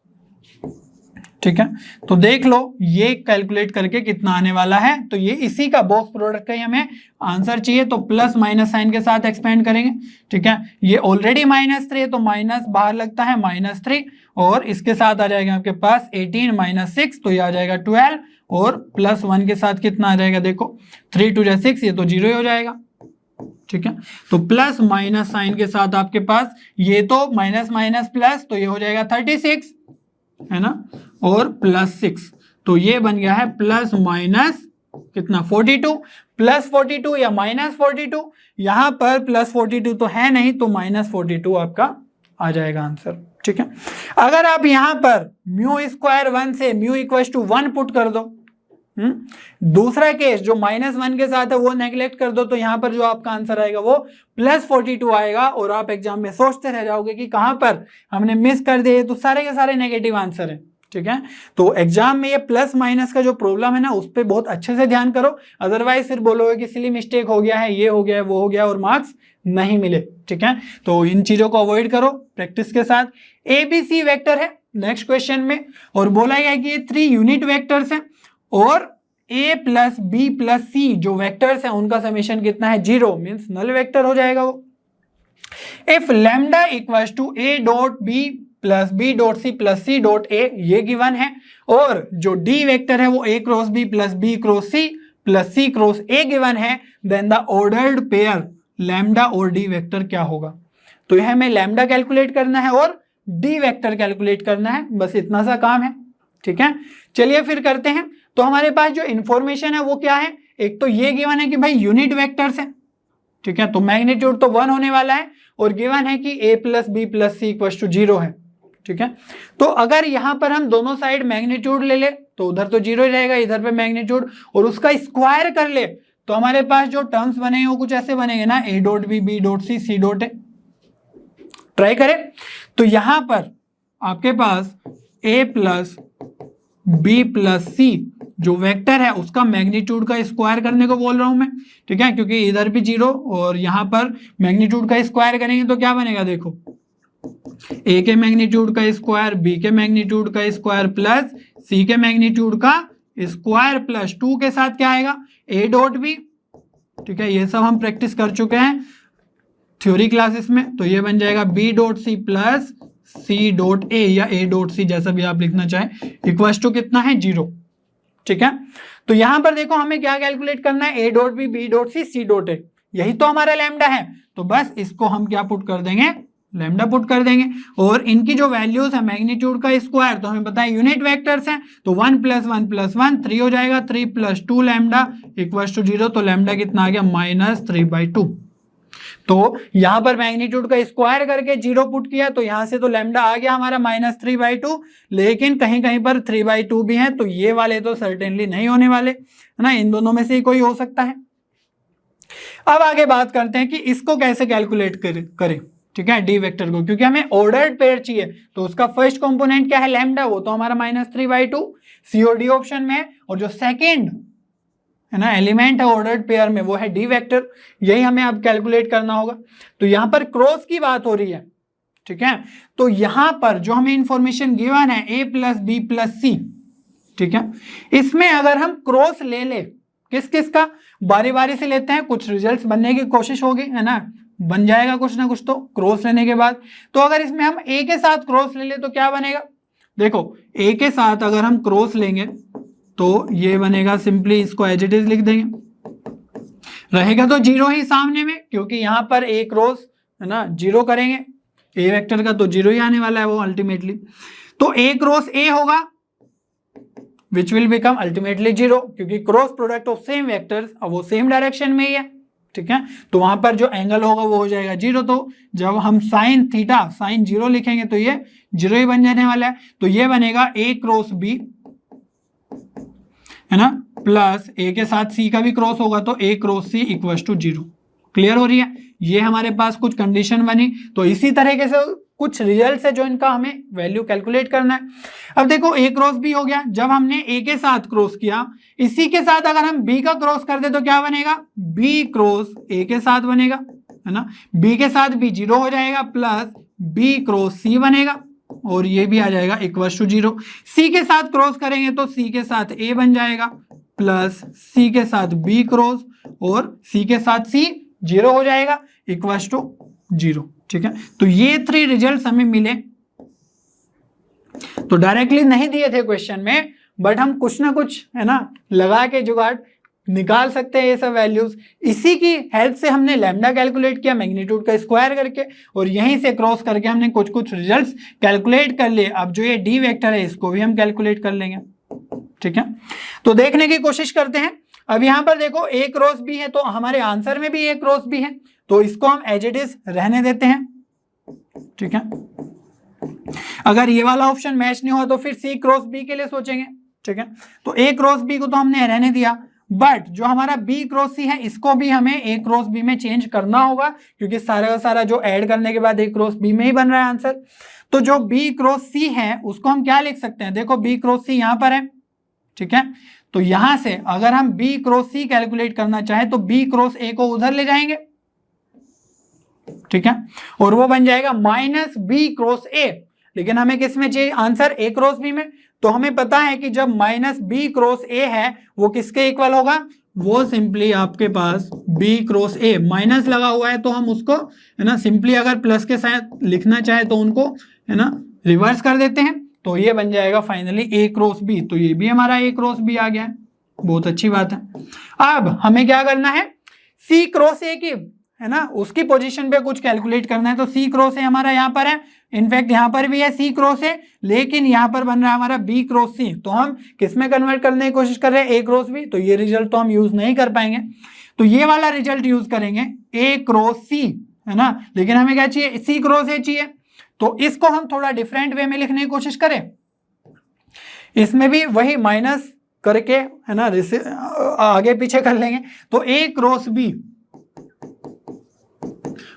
ठीक है, तो देख लो ये कैलकुलेट करके कितना आने वाला है। तो ये इसी का बॉक्स प्रोडक्ट का ही हमें आंसर चाहिए, तो प्लस माइनस साइन के साथ एक्सपेंड करेंगे। ठीक है, ये ऑलरेडी -3 है तो माइनस बाहर लगता है -3, और इसके साथ आ जाएगा आपके पास 18 - 6, तो ये आ जाएगा 12, और +1 के साथ कितना आ जाएगा, देखो 3 2 6, ये तो 0 ही हो जाएगा। ठीक है, तो प्लस माइनस साइन के साथ आपके पास ये तो माइनस माइनस प्लस, तो ये हो जाएगा 36, है ना, और +6, तो ये बन गया है प्लस माइनस कितना 42, +42 या -42, यहां पर +42 तो है नहीं, तो -42 आपका आ जाएगा आंसर। ठीक है, अगर आप यहां पर μ² 1 से μ = 1 पुट कर दो, दूसरा केस जो -1 के साथ है वो नेग्लेक्ट कर दो, तो यहां पर जो आपका आंसर आएगा वो +42 आएगा, और आप एग्जाम में सोचते रह जाओगे कि कहां पर हमने मिस कर दिए, तो सारे के सारे नेगेटिव आंसर है। ठीक है, तो एग्जाम में ये प्लस माइनस का जो प्रॉब्लम है ना, उस पर बहुत अच्छे से ध्यान करो, अदरवाइज फिर बोलोगे कि सिली मिस्टेक हो गया है, ये हो गया है, वो हो गया, और मार्क्स नहीं मिले। ठीक है, तो इन चीजों को अवॉइड करो प्रैक्टिस के साथ। ABC वेक्टर है नेक्स्ट क्वेश्चन में, और बोला गया कि ये 3 यूनिट वेक्टर्स हैं, और A + B + C जो वेक्टर्स हैं उनका समेशन कितना है, 0, मीन्स नल वेक्टर हो जाएगा वो। If lambda = A.B + B.C + C.A, ये गिवन है, और जो D वेक्टर है वो A × B + B × C + C × A given है, then the ordered pair lambda और D वेक्टर क्या होगा। तो यह हमें लैम्डा कैलकुलेट करना है और D वेक्टर कैलकुलेट करना है, बस इतना सा काम है। ठीक है, चलिए फिर करते हैं। तो हमारे पास जो इंफॉर्मेशन है वो क्या है, एक तो ये गिवन है कि भाई यूनिट वेक्टर्स है। ठीक है, तो मैग्नीट्यूड तो 1 होने वाला है, और गिवन है कि A + B + C = 0 है। ठीक है, तो अगर यहां पर हम दोनों साइड मैग्नीट्यूड ले ले तो उधर तो 0 ही रहेगा, इधर पे मैग्नीट्यूड, और उसका स्क्वायर कर ले तो हमारे पास जो टर्म्स बनेंगे वो कुछ ऐसे बनेंगे ना, A.B B.C C.A। ट्राई करें, तो यहां पर आपके पास A + B + C जो वेक्टर है उसका मैग्नीट्यूड का स्क्वायर करने को बोल रहा हूं मैं। ठीक है, क्योंकि इधर भी 0 और यहां पर मैग्नीट्यूड का स्क्वायर करेंगे तो क्या बनेगा, देखो A के मैग्नीट्यूड का स्क्वायर, B के मैग्नीट्यूड का स्क्वायर प्लस C के मैग्नीट्यूड का स्क्वायर प्लस 2 के साथ क्या आएगा, A.B। ठीक है, ये सब हम प्रैक्टिस कर चुके हैं थ्योरी क्लासेस में, तो ये बन जाएगा B.C + C.A या A.C जैसा भी आप लिखना चाहें, = कितना है, 0। ठीक है, तो यहां पर देखो हमें क्या कैलकुलेट करना है, A.B B.C C.A, यही तो हमारा लैम्डा है, तो बस इसको हम क्या पुट कर देंगे, लैम्डा पुट कर देंगे, और इनकी जो वैल्यूज है मैग्नीट्यूड का स्क्वायर, तो हमें पता है यूनिट वेक्टर्स हैं, तो 1 + 1 + 1 3 हो जाएगा, 3 + 2 लैम्डा = 0, तो लैम्डा कितना आ गया, -3/2। तो यहां पर मैग्नीट्यूड का स्क्वायर करके 0 पुट किया, तो यहां से तो लैम्डा आ गया हमारा -3/2, लेकिन कहीं कहीं पर 3/2 भी है, तो ये वाले तो सर्टेनली नहीं होने वाले, है ना, इन दोनों में से ही कोई हो सकता है। अब आगे बात करते हैं कि इसको कैसे कैलकुलेट करें। ठीक है, डी वेक्टर को, क्योंकि हमें ऑर्डर्ड पेयर चाहिए, तो उसका फर्स्ट कंपोनेंट क्या है, लैम्डा, वो तो हमारा -3/2 COD ऑप्शन में है, और जो सेकेंड है ना एलिमेंट है ऑर्डर्ड पेयर में वो है डी वेक्टर, यही हमें अब कैलकुलेट करना होगा। तो यहां पर क्रॉस की बात हो रही है। ठीक है, तो यहां पर जो हमें इंफॉर्मेशन गिवन है A + B + C, ठीक है, इसमें अगर हम क्रॉस ले ले, किस किस का, बारी बारी से लेते हैं, कुछ रिजल्ट्स बनने की कोशिश होगी, है ना, बन जाएगा कुछ ना कुछ तो क्रॉस लेने के बाद। तो अगर इसमें हम A के साथ क्रॉस ले ले तो क्या बनेगा, देखो A के साथ अगर हम क्रॉस लेंगे तो ये बनेगा, सिंपली इसको एज इट इज लिख देंगे, रहेगा तो 0 ही सामने में, क्योंकि यहां पर A क्रॉस है ना 0 करेंगे, A वेक्टर का तो 0 ही आने वाला है वो अल्टीमेटली, तो A क्रॉस A होगा विच विल बिकम अल्टीमेटली 0, क्योंकि cross product of same vectors, अब वो सेम डायरेक्शन में ही है। ठीक है, तो वहां पर जो एंगल होगा वो हो जाएगा 0, तो जब हम sin थीटा sin 0 लिखेंगे तो ये 0 ही बन जाने वाला है, तो ये बनेगा A क्रॉस B, है ना, प्लस A के साथ C का भी क्रॉस होगा तो A क्रॉस C = 0। क्लियर हो रही है, ये हमारे पास कुछ कंडीशन बनी। तो इसी तरीके से कुछ रिजल्ट है जो इनका हमें वैल्यू कैलकुलेट करना है। अब देखो A क्रॉस B हो गया, जब हमने A के साथ क्रॉस किया, इसी के साथ अगर हम B का क्रॉस कर दे तो क्या बनेगा, B क्रॉस A के साथ बनेगा, है ना, B के साथ B 0 हो जाएगा, प्लस B क्रॉस C बनेगा। और ये भी आ जाएगा इक्वल टू 0। सी के साथ क्रॉस करेंगे तो सी के साथ ए बन जाएगा प्लस सी के साथ बी क्रॉस और सी के साथ सी 0 हो जाएगा इक्वल टू 0। ठीक है, तो ये 3 रिजल्ट हमें मिले। तो डायरेक्टली नहीं दिए थे क्वेश्चन में, बट हम कुछ ना कुछ है ना लगा के जुगाड़ निकाल सकते हैं ये सब वैल्यूज। इसी की हेल्प से हमने लैम्डा कैलकुलेट किया मैग्नीट्यूड का स्क्वायर करके, और यहीं से क्रॉस करके हमने कुछ कुछ रिजल्ट्स कैलकुलेट कर लिए। अब जो ये डी वेक्टर है इसको भी हम कैलकुलेट कर लेंगे। ठीक है, तो देखने की कोशिश करते हैं। अब यहां पर देखो ए क्रॉस बी है, तो हमारे आंसर में भी ए क्रॉस बी है, तो इसको हम एज इट इज रहने देते हैं। ठीक है, अगर ये वाला ऑप्शन मैच नहीं हुआ तो फिर सी क्रॉस बी के लिए सोचेंगे। ठीक है, तो ए क्रॉस बी को तो हमने रहने दिया, बट जो हमारा बी क्रॉस सी है इसको भी हमें ए क्रॉस बी में चेंज करना होगा, क्योंकि सारा का सारा जो ऐड करने के बाद ए क्रॉस बी में ही बन रहा है आंसर। तो जो बी क्रॉस सी है उसको हम क्या लिख सकते हैं, देखो बी क्रॉस सी यहां पर है। ठीक है, तो यहां से अगर हम बी क्रॉस सी कैलकुलेट करना चाहे तो बी क्रॉस ए को उधर ले जाएंगे। ठीक है, और वो बन जाएगा माइनस बी क्रॉस ए। लेकिन हमें किस में चाहिए आंसर, ए क्रॉस बी में। तो हमें पता है कि जब माइनस बी क्रॉस ए है वो किसके इक्वल होगा, वो सिंपली आपके पास बी क्रॉस ए, माइनस लगा हुआ है तो हम उसको है ना सिंपली अगर प्लस के साथ लिखना चाहे तो उनको है ना रिवर्स कर देते हैं, तो ये बन जाएगा फाइनली ए क्रॉस बी। तो ये भी हमारा ए क्रॉस बी आ गया है, बहुत अच्छी बात है। अब हमें क्या करना है, सी क्रॉस ए की है ना उसकी पोजीशन पे कुछ कैलकुलेट करना है। तो सी क्रॉस ए हमारा यहाँ पर है, इनफैक्ट यहाँ पर भी है सी क्रॉस ए, लेकिन यहाँ पर बन रहा है हमारा बी क्रॉस सी। तो हम किस में कन्वर्ट करने की कोशिश कर रहे हैं, ए क्रॉस बी। तो ये रिजल्ट तो हम यूज नहीं कर पाएंगे, तो ये वाला रिजल्ट यूज करेंगे ए क्रॉस सी है ना। लेकिन हमें क्या चाहिए, सी क्रॉस ए चाहिए। तो इसको हम थोड़ा डिफरेंट वे में लिखने की कोशिश करें, इसमें भी वही माइनस करके है ना आगे पीछे कर लेंगे। तो ए क्रॉस बी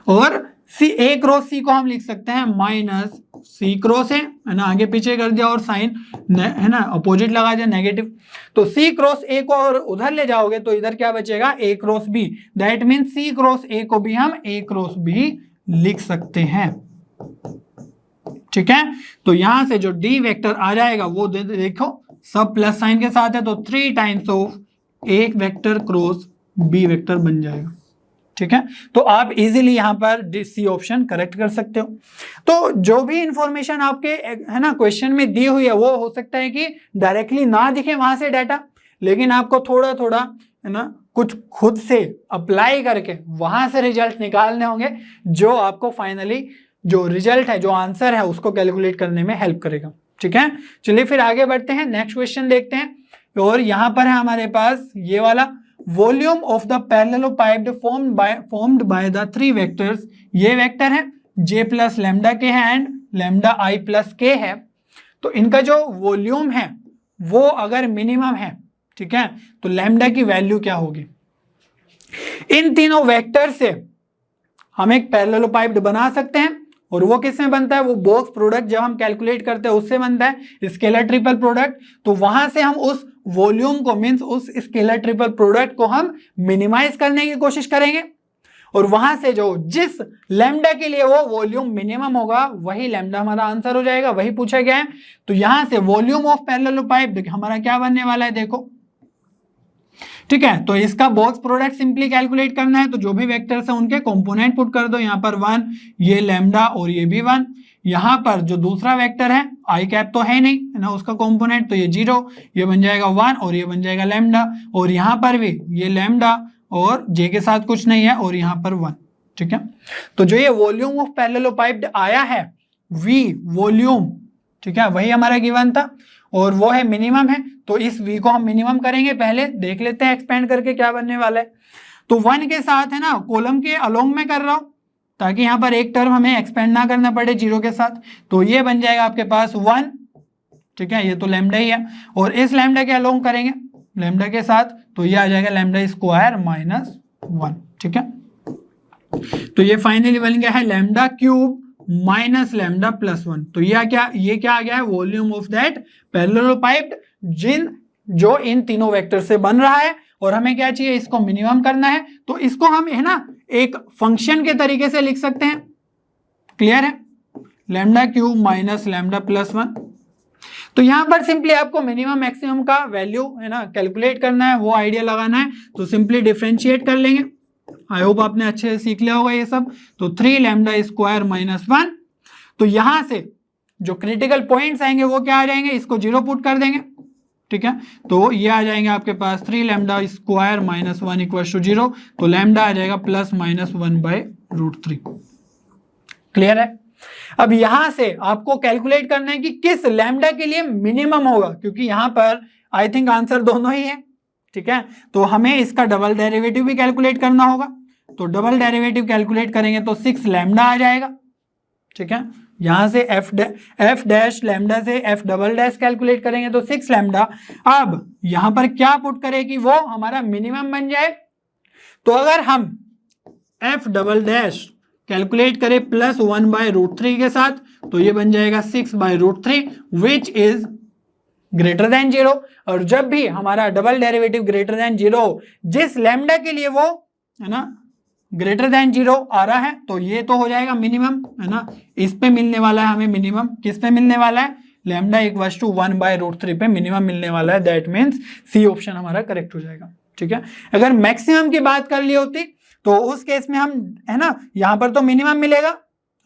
और सी, ए क्रॉस सी को हम लिख सकते हैं माइनस सी क्रॉस है ना, आगे पीछे कर दिया और साइन है ना अपोजिट लगा दिया नेगेटिव। तो सी क्रॉस ए को और उधर ले जाओगे तो इधर क्या बचेगा, a cross b. That mean c cross a को भी हम ए क्रॉस बी लिख सकते हैं। ठीक है, तो यहां से जो डी वेक्टर आ जाएगा वो देखो सब प्लस साइन के साथ है, तो 3 times of A vector cross B vector बन जाएगा। ठीक है, तो आप इजीली यहां पर सी ऑप्शन करेक्ट कर सकते हो। तो जो भी इंफॉर्मेशन आपके है ना क्वेश्चन में दी हुई है वो हो सकता है कि डायरेक्टली ना दिखे वहां से डाटा, लेकिन आपको थोड़ा थोड़ा है ना कुछ खुद से अप्लाई करके वहां से रिजल्ट निकालने होंगे, जो आपको फाइनली जो रिजल्ट है, जो आंसर है उसको कैलकुलेट करने में हेल्प करेगा। ठीक है, चलिए फिर आगे बढ़ते हैं, नेक्स्ट क्वेश्चन देखते हैं। और यहां पर है हमारे पास ये वाला, volume of the parallelepiped formed by the 3 vectors. ये वेक्टर है जे प्लस लैम्डा के है एंड लैम्डा आई प्लस के है। तो इनका जो वॉल्यूम है वो अगर मिनिमम है, ठीक है, तो लैम्डा की वैल्यू क्या होगी। इन तीनों वेक्टर से हम एक पैरेललोपाइप्ड बना सकते हैं, और वो किसमें बनता है, वो बॉक्स प्रोडक्ट जब हम कैलकुलेट करते हैं उससे बनता है, स्केलर ट्रिपल प्रोडक्ट। तो वहां से हम उस वॉल्यूम को मींस उस स्केलर ट्रिपल प्रोडक्ट को हम मिनिमाइज करने की कोशिश करेंगे, और वहां से जो जिस लैम्डा के लिए वो वॉल्यूम मिनिमम होगा वही लैम्डा हमारा आंसर हो जाएगा, वही पूछा गया है। तो यहां से वॉल्यूम ऑफ पैरेललोपाइप्ड हमारा क्या बनने वाला है, देखो। ठीक है, तो इसका बॉक्स प्रोडक्ट सिंपली कैलकुलेट करना है, तो जो भी वेक्टर्स है उनके कंपोनेंट पुट कर दो। यहाँ पर 1, ये लैम्डा और ये भी 1। यहाँ पर जो दूसरा वेक्टर है आई कैप तो है नहीं है ना उसका कंपोनेंट, तो ये 0, ये बन जाएगा 1 और ये बन जाएगा लैम्डा। और यहाँ पर भी ये लैम्डा और जे के साथ कुछ नहीं है, और यहाँ पर 1। ठीक है, तो जो ये वॉल्यूम ऑफ पैरेललोपाइप्ड आया है वी वॉल्यूम, ठीक है, वही हमारा गिवन था और वो है मिनिमम है। तो इस v को हम मिनिमम करेंगे, पहले देख लेते हैं एक्सपेंड करके क्या बनने वाला है। तो 1 के साथ है ना कॉलम के अलोंग में कर रहा हूं ताकि यहां पर एक टर्म हमें एक्सपेंड ना करना पड़े 0 के साथ। तो ये बन जाएगा आपके पास 1, ठीक है, ये तो लैम्डा ही है, और इस लैम्डा के अलोंग करेंगे लैम्डा के साथ, तो ये आ जाएगा लैम्डा स्क्वायर माइनस 1। ठीक है, तो ये फाइनली बन गया है lambda cube minus lambda plus 1। तो ये क्या आ गया है, वॉल्यूम ऑफ दैट पैरेललोपाइप्ड जो इन तीनों वेक्टर से बन रहा है। और हमें क्या चाहिए, इसको मिनिमम करना है, तो इसको हम है ना एक फंक्शन के तरीके से लिख सकते हैं। क्लियर है, lambda cube minus lambda plus 1। तो यहां पर सिंपली आपको मिनिमम मैक्सिमम का वैल्यू है ना कैलकुलेट करना है, वो आइडिया लगाना है। तो सिंपली डिफरेंशिएट कर लेंगे। आई होप आपने अच्छे से सीख लिया होगा ये सब। तो 3 लैम्डा स्क्वायर माइनस 1। तो यहां से जो क्रिटिकल पॉइंट्स आएंगे वो क्या आ जाएंगे, इसको 0 पुट कर देंगे, ठीक है। तो ये आ जाएंगे आपके पास 3 lambda square minus 1 equal to 0। तो लैम्डा आ जाएगा प्लस माइनस 1/√3। क्लियर है। अब यहां से आपको कैलकुलेट करना है कि किस लैम्डा के लिए मिनिमम होगा, क्योंकि यहां पर आई थिंक आंसर दोनों ही है, ठीक है। तो हमें इसका डबल डेरिवेटिव भी कैलकुलेट करना होगा। तो डबल डेरिवेटिव कैलकुलेट करेंगे तो 6 लैम्डा आ जाएगा, ठीक है। यहां से एफ डैश लैम्डा से एफ डबल डैश कैलकुलेट करेंगे तो 6 लैम्डा। अब यहां पर क्या पुट करें कि वो हमारा मिनिमम बन जाए। तो अगर हम एफ डबल डैश कैलकुलेट करें प्लस 1/√3 के साथ, तो ये बन जाएगा 6/√3 विच इज ग्रेटर देन 0। और जब भी हमारा डबल डेरिवेटिव ग्रेटर देन 0 हो, जिस लैम्डा के लिए वो है ना ग्रेटर देन 0 आ रहा है, तो ये तो हो जाएगा मिनिमम, है ना। इस पे मिलने वाला है हमें मिनिमम, किस पे मिलने वाला है, लैम्डा इक्वल टू 1/√3 पे मिनिमम मिलने वाला है। दैट मीन्स सी ऑप्शन हमारा करेक्ट हो जाएगा, ठीक है। अगर मैक्सिमम की बात कर ली होती तो उस केस में हम है ना यहां पर तो मिनिमम मिलेगा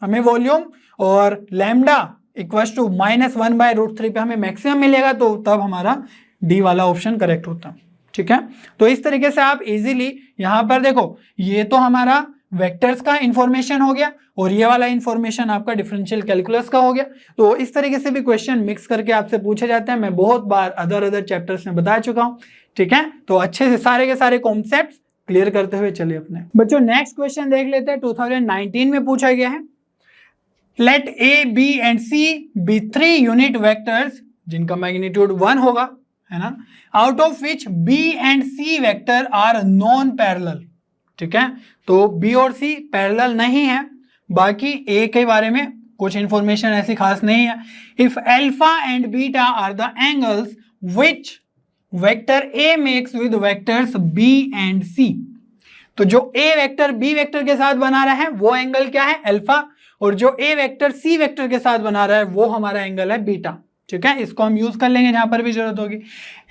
हमें वॉल्यूम, और लैम्डा इक्वल टू -1/√3 पे हमें मैक्सिमम मिलेगा, तो तब हमारा डी वाला ऑप्शन करेक्ट होता, ठीक है। तो इस तरीके से आप इजीली यहां पर देखो, ये तो हमारा वेक्टर्स का इंफॉर्मेशन हो गया और ये वाला इंफॉर्मेशन आपका डिफरेंशियल कैलकुलस का हो गया। तो इस तरीके से भी क्वेश्चन मिक्स करके आपसे पूछे जाते हैं। मैं बहुत बार अदर चैप्टर्स में बता चुका हूं, ठीक है। तो अच्छे से सारे के सारे कॉन्सेप्ट्स क्लियर करते हुए चलिए अपने बच्चों नेक्स्ट क्वेश्चन देख लेते हैं। 2019 में पूछा गया है, let A B and C be 3 unit vectors जिनका मैग्नीट्यूड 1 होगा, है ना, out of which B and C vector are non parallel, ठीक है। तो बी और सी पैरेलल नहीं है, बाकी ए के बारे में कुछ इंफॉर्मेशन ऐसी खास नहीं है। If alpha and beta are the angles which vector a makes with vectors b and c. तो जो ए वेक्टर बी वेक्टर के साथ बना रहा है वो एंगल क्या है, अल्फा, और जो ए वेक्टर सी वेक्टर के साथ बना रहा है वो हमारा एंगल है बीटा, ठीक है। इसको हम यूज कर लेंगे जहां पर भी जरूरत होगी।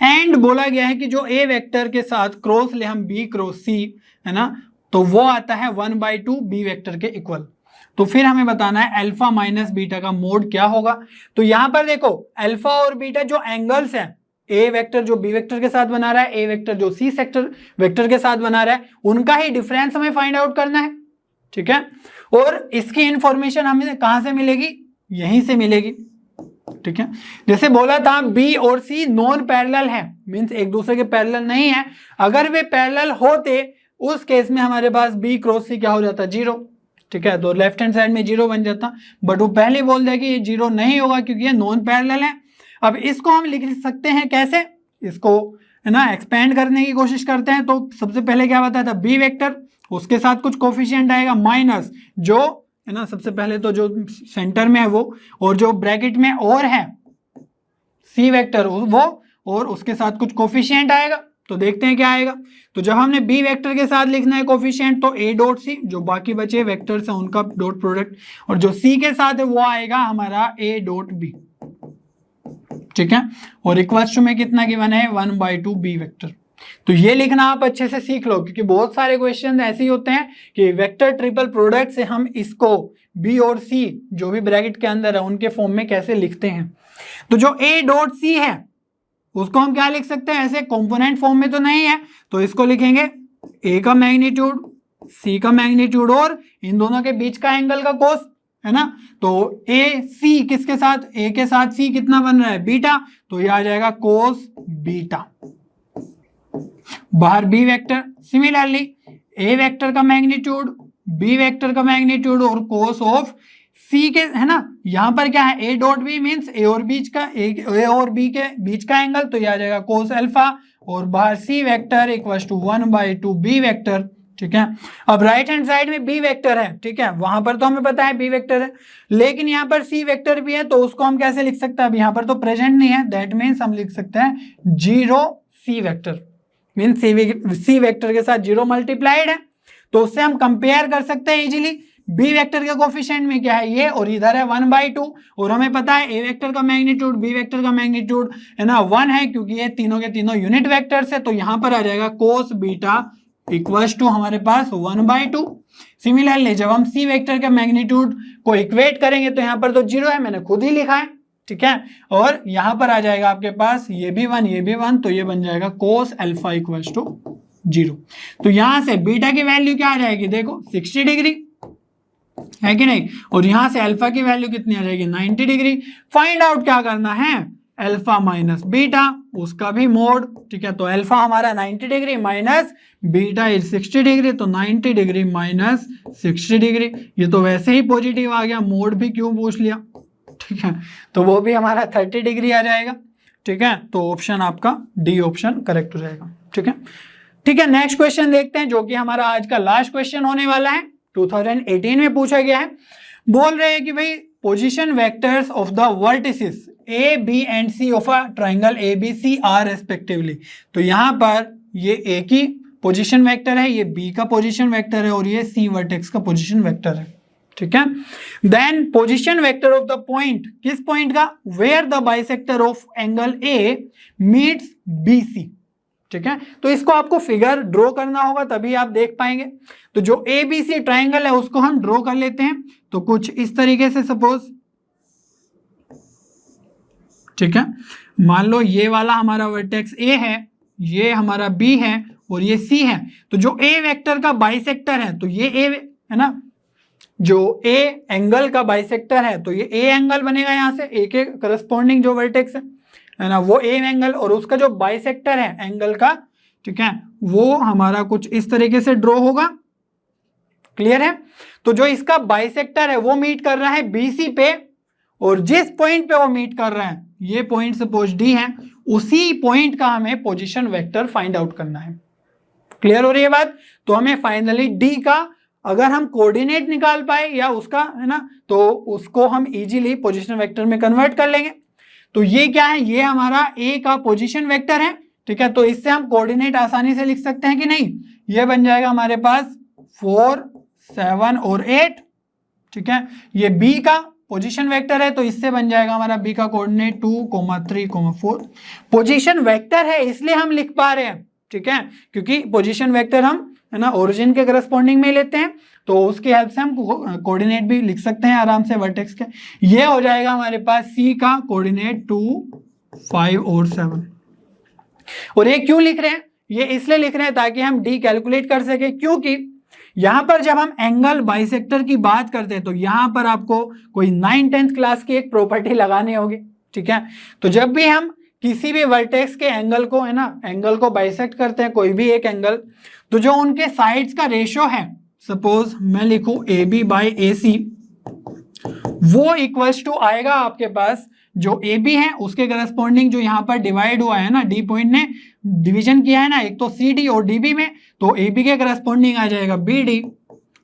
एंड बोला गया है कि जो ए वेक्टर के साथ क्रॉस ले हम बी क्रॉस सी, है ना, तो वो आता है 1/2 बी वेक्टर के इक्वल। तो फिर हमें बताना है अल्फा माइनस बीटा का मोड क्या होगा। तो यहां पर देखो अल्फा और बीटा जो एंगल्स हैं, ए वेक्टर जो बी वेक्टर के साथ बना रहा है, ए वेक्टर जो सी वेक्टर के साथ बना रहा है, उनका ही डिफरेंस हमें फाइंड आउट करना है, ठीक है। और इसकी इंफॉर्मेशन हमें कहां से मिलेगी, यहीं से मिलेगी, ठीक है। जैसे बोला था बी और सी नॉन पैरेलल है, मींस एक दूसरे के पैरेलल नहीं है। अगर वे पैरेलल होते उस केस में हमारे पास बी क्रॉस सी क्या हो जाता, 0, ठीक है। तो लेफ्ट हैंड साइड में 0 बन जाता, बट वो पहले बोल दिया कि ये 0 नहीं होगा क्योंकि ये नॉन पैरेलल है। अब इसको हम लिख सकते हैं कैसे, इसको है ना एक्सपेंड करने की कोशिश करते हैं। तो सबसे पहले क्या बताया था, बी वेक्टर, उसके साथ कुछ कोफिशिएंट आएगा माइनस जो है ना, सबसे पहले तो जो सेंटर में है वो, और जो ब्रैकेट में और है सी वेक्टर वो, और उसके साथ कुछ कोफिशिएंट आएगा। तो देखते हैं क्या आएगा। तो जब हमने बी वेक्टर के साथ लिखना है कोफिशिएंट, तो ए डॉट सी, जो बाकी बचे वेक्टर्स हैं उनका डॉट प्रोडक्ट, और जो सी के साथ है वो आएगा हमारा ए डॉट बी, ठीक है। और इक्वल्स टू में कितना गिवन है, 1/2 बी वेक्टर। तो ये लिखना आप अच्छे से सीख लो, क्योंकि बहुत सारे क्वेश्चन ऐसे ही होते हैं कि वेक्टर ट्रिपल प्रोडक्ट से हम इसको बी और सी जो भी ब्रैकेट के अंदर है उनके फॉर्म में कैसे लिखते हैं। तो जो ए डॉट सी है उसको हम क्या लिख सकते हैं, ऐसे कंपोनेंट फॉर्म में तो नहीं है, तो इसको लिखेंगे ए का मैग्नीट्यूड, सी का मैग्नीट्यूड, और इन दोनों के बीच का एंगल का कोस, है ना। तो ए सी किसके साथ, ए के साथ सी कितना बन रहा है, बीटा, तो ये आ जाएगा कोस बीटा। बाहर बी वेक्टर, सिमिलरली ए वेक्टर का मैग्नीट्यूड, बी वेक्टर का मैग्नीट्यूड और कोस ऑफ सी के, है ना। यहां पर क्या है, ए डॉट बी मीन्स ए और बी के बीच का एंगल, तो ये आ जाएगा कोस अल्फा, और बाहर c vector equal to 1/2 b vector, ठीक है। अब राइट हैंड साइड में बी वेक्टर है, ठीक है, वहां पर तो हमें पता है बी वेक्टर है, लेकिन यहाँ पर सी वेक्टर भी है, तो उसको हम कैसे लिख सकते हैं, अब यहाँ पर तो प्रेजेंट नहीं है, दैट मीन्स हम लिख सकते हैं 0 C vector, means C vector के साथ 0 मल्टीप्लाइड है, तो उससे हम कंपेयर कर सकते हैं इजीली बी वेक्टर के कोफिशिएंट में क्या है ये, और इधर है 1/2, और हमें पता है ए वेक्टर का मैग्नीट्यूड बी वेक्टर का मैग्नीट्यूड है ना 1 है, क्योंकि ये तीनों के तीनों यूनिट वेक्टर्स है। तो यहां पर आ जाएगा कोस बीटा इक्वल्स टू हमारे पास 1/2। सिमिलरली जब हम सी वेक्टर के मैग्नीट्यूड को इक्वेट करेंगे तो यहाँ पर तो 0 है, मैंने खुद ही लिखा है, ठीक है, और यहां पर आ जाएगा आपके पास ये भी 1 ये भी 1, तो ये बन जाएगा कोस अल्फा इक्वल्स टू 0। तो यहां से बीटा की वैल्यू क्या आ जाएगी, देखो 60 डिग्री है कि नहीं, और यहां से अल्फा की वैल्यू कितनी आ जाएगी 90 डिग्री। फाइंड आउट क्या करना है, अल्फा माइनस बीटा, उसका भी मोड, ठीक है। तो अल्फा हमारा 90 degree minus beta is 60 degree, तो 90 डिग्री माइनस 60 डिग्री, ये तो वैसे ही पॉजिटिव आ गया, मोड भी क्यों पूछ लिया, ठीक है, तो वो भी हमारा 30 डिग्री आ जाएगा, ठीक है। तो ऑप्शन आपका डी ऑप्शन करेक्ट हो जाएगा, ठीक है। ठीक है, नेक्स्ट क्वेश्चन देखते हैं जो कि हमारा आज का लास्ट क्वेश्चन होने वाला है, 2018 में पूछा गया है। बोल रहे हैं कि भाई position vectors of the vertices A B and C of a triangle A B C are respectively. तो यहां पर ये ए की पोजीशन वेक्टर है, ये बी का पोजीशन वेक्टर है, और ये सी वर्टेक्स का पोजीशन वेक्टर है, ठीक है। Then position vector of the point, किस पॉइंट का, where the bisector of angle A meets B C, ठीक है। तो इसको आपको फिगर ड्रॉ करना होगा तभी आप देख पाएंगे। तो जो ए बी सी ट्राइंगल है उसको हम ड्रॉ कर लेते हैं, तो कुछ इस तरीके से सपोज, ठीक है। मान लो ये वाला हमारा वर्टेक्स ए है, ये हमारा बी है और ये सी है। तो जो ए वेक्टर का बाइसेक्टर है, तो ये ए है ना, जो ए एंगल का बाइसेक्टर है, तो ये ए एंगल बनेगा यहां से, ए के करस्पॉन्डिंग जो वर्टेक्स है ना, वो ए एंगल, और उसका जो बाइसेक्टर है एंगल का, ठीक है, वो हमारा कुछ इस तरीके से ड्रॉ होगा। क्लियर है। तो जो इसका बाइसेक्टर है वो मीट कर रहा है बीसी पे, और जिस पॉइंट पे वो मीट कर रहा है, ये पॉइंट सपोज डी है, उसी पॉइंट का हमें पोजीशन वेक्टर फाइंड आउट करना है। क्लियर हो रही है बात। तो हमें फाइनली डी का अगर हम कोऑर्डिनेट निकाल पाए या उसका है ना, तो उसको हम इजीली पोजीशन वेक्टर में कन्वर्ट कर लेंगे। तो ये क्या है, ये हमारा ए का पोजीशन वेक्टर है, ठीक है। तो इससे हम कोऑर्डिनेट आसानी से लिख सकते हैं कि नहीं, ये बन जाएगा हमारे पास 4 7 और 8, ठीक है। ये बी का पोजीशन वेक्टर है, तो इससे बन जाएगा हमारा बी का कोऑर्डिनेट 2, 3, 4। पोजीशन वेक्टर है इसलिए हम लिख पा रहे हैं, ठीक है, क्योंकि पोजीशन वेक्टर हम है ना ओरिजिन के करस्पॉन्डिंग में लेते हैं, तो उसकी हेल्प से हम कोऑर्डिनेट भी लिख सकते हैं आराम से वर्टेक्स के। ये हो जाएगा हमारे पास सी का कोऑर्डिनेट 2, 5 और 7। और ये क्यों लिख रहे हैं, ये इसलिए लिख रहे हैं ताकि हम डी कैलकुलेट कर सके, क्योंकि यहां पर जब हम एंगल बाइसेक्टर की बात करते हैं तो यहां पर आपको कोई 9th-10th क्लास की एक प्रॉपर्टी लगानी होगी, ठीक है। तो जब भी हम किसी भी वर्टेक्स के एंगल को है ना, एंगल को बाइसेक्ट करते हैं, कोई भी एक एंगल, तो जो उनके साइड्स का रेशियो है, सपोज मैं लिखूं ए बी बाई ए सी, वो इक्वल्स टू आएगा आपके पास जो ए बी है उसके करस्पॉन्डिंग जो यहाँ पर डिवाइड हुआ है ना, डी पॉइंट ने डिवीजन किया है ना, एक तो सी डी और डी बी में, तो ए बी के करस्पॉन्डिंग आ जाएगा बी डी,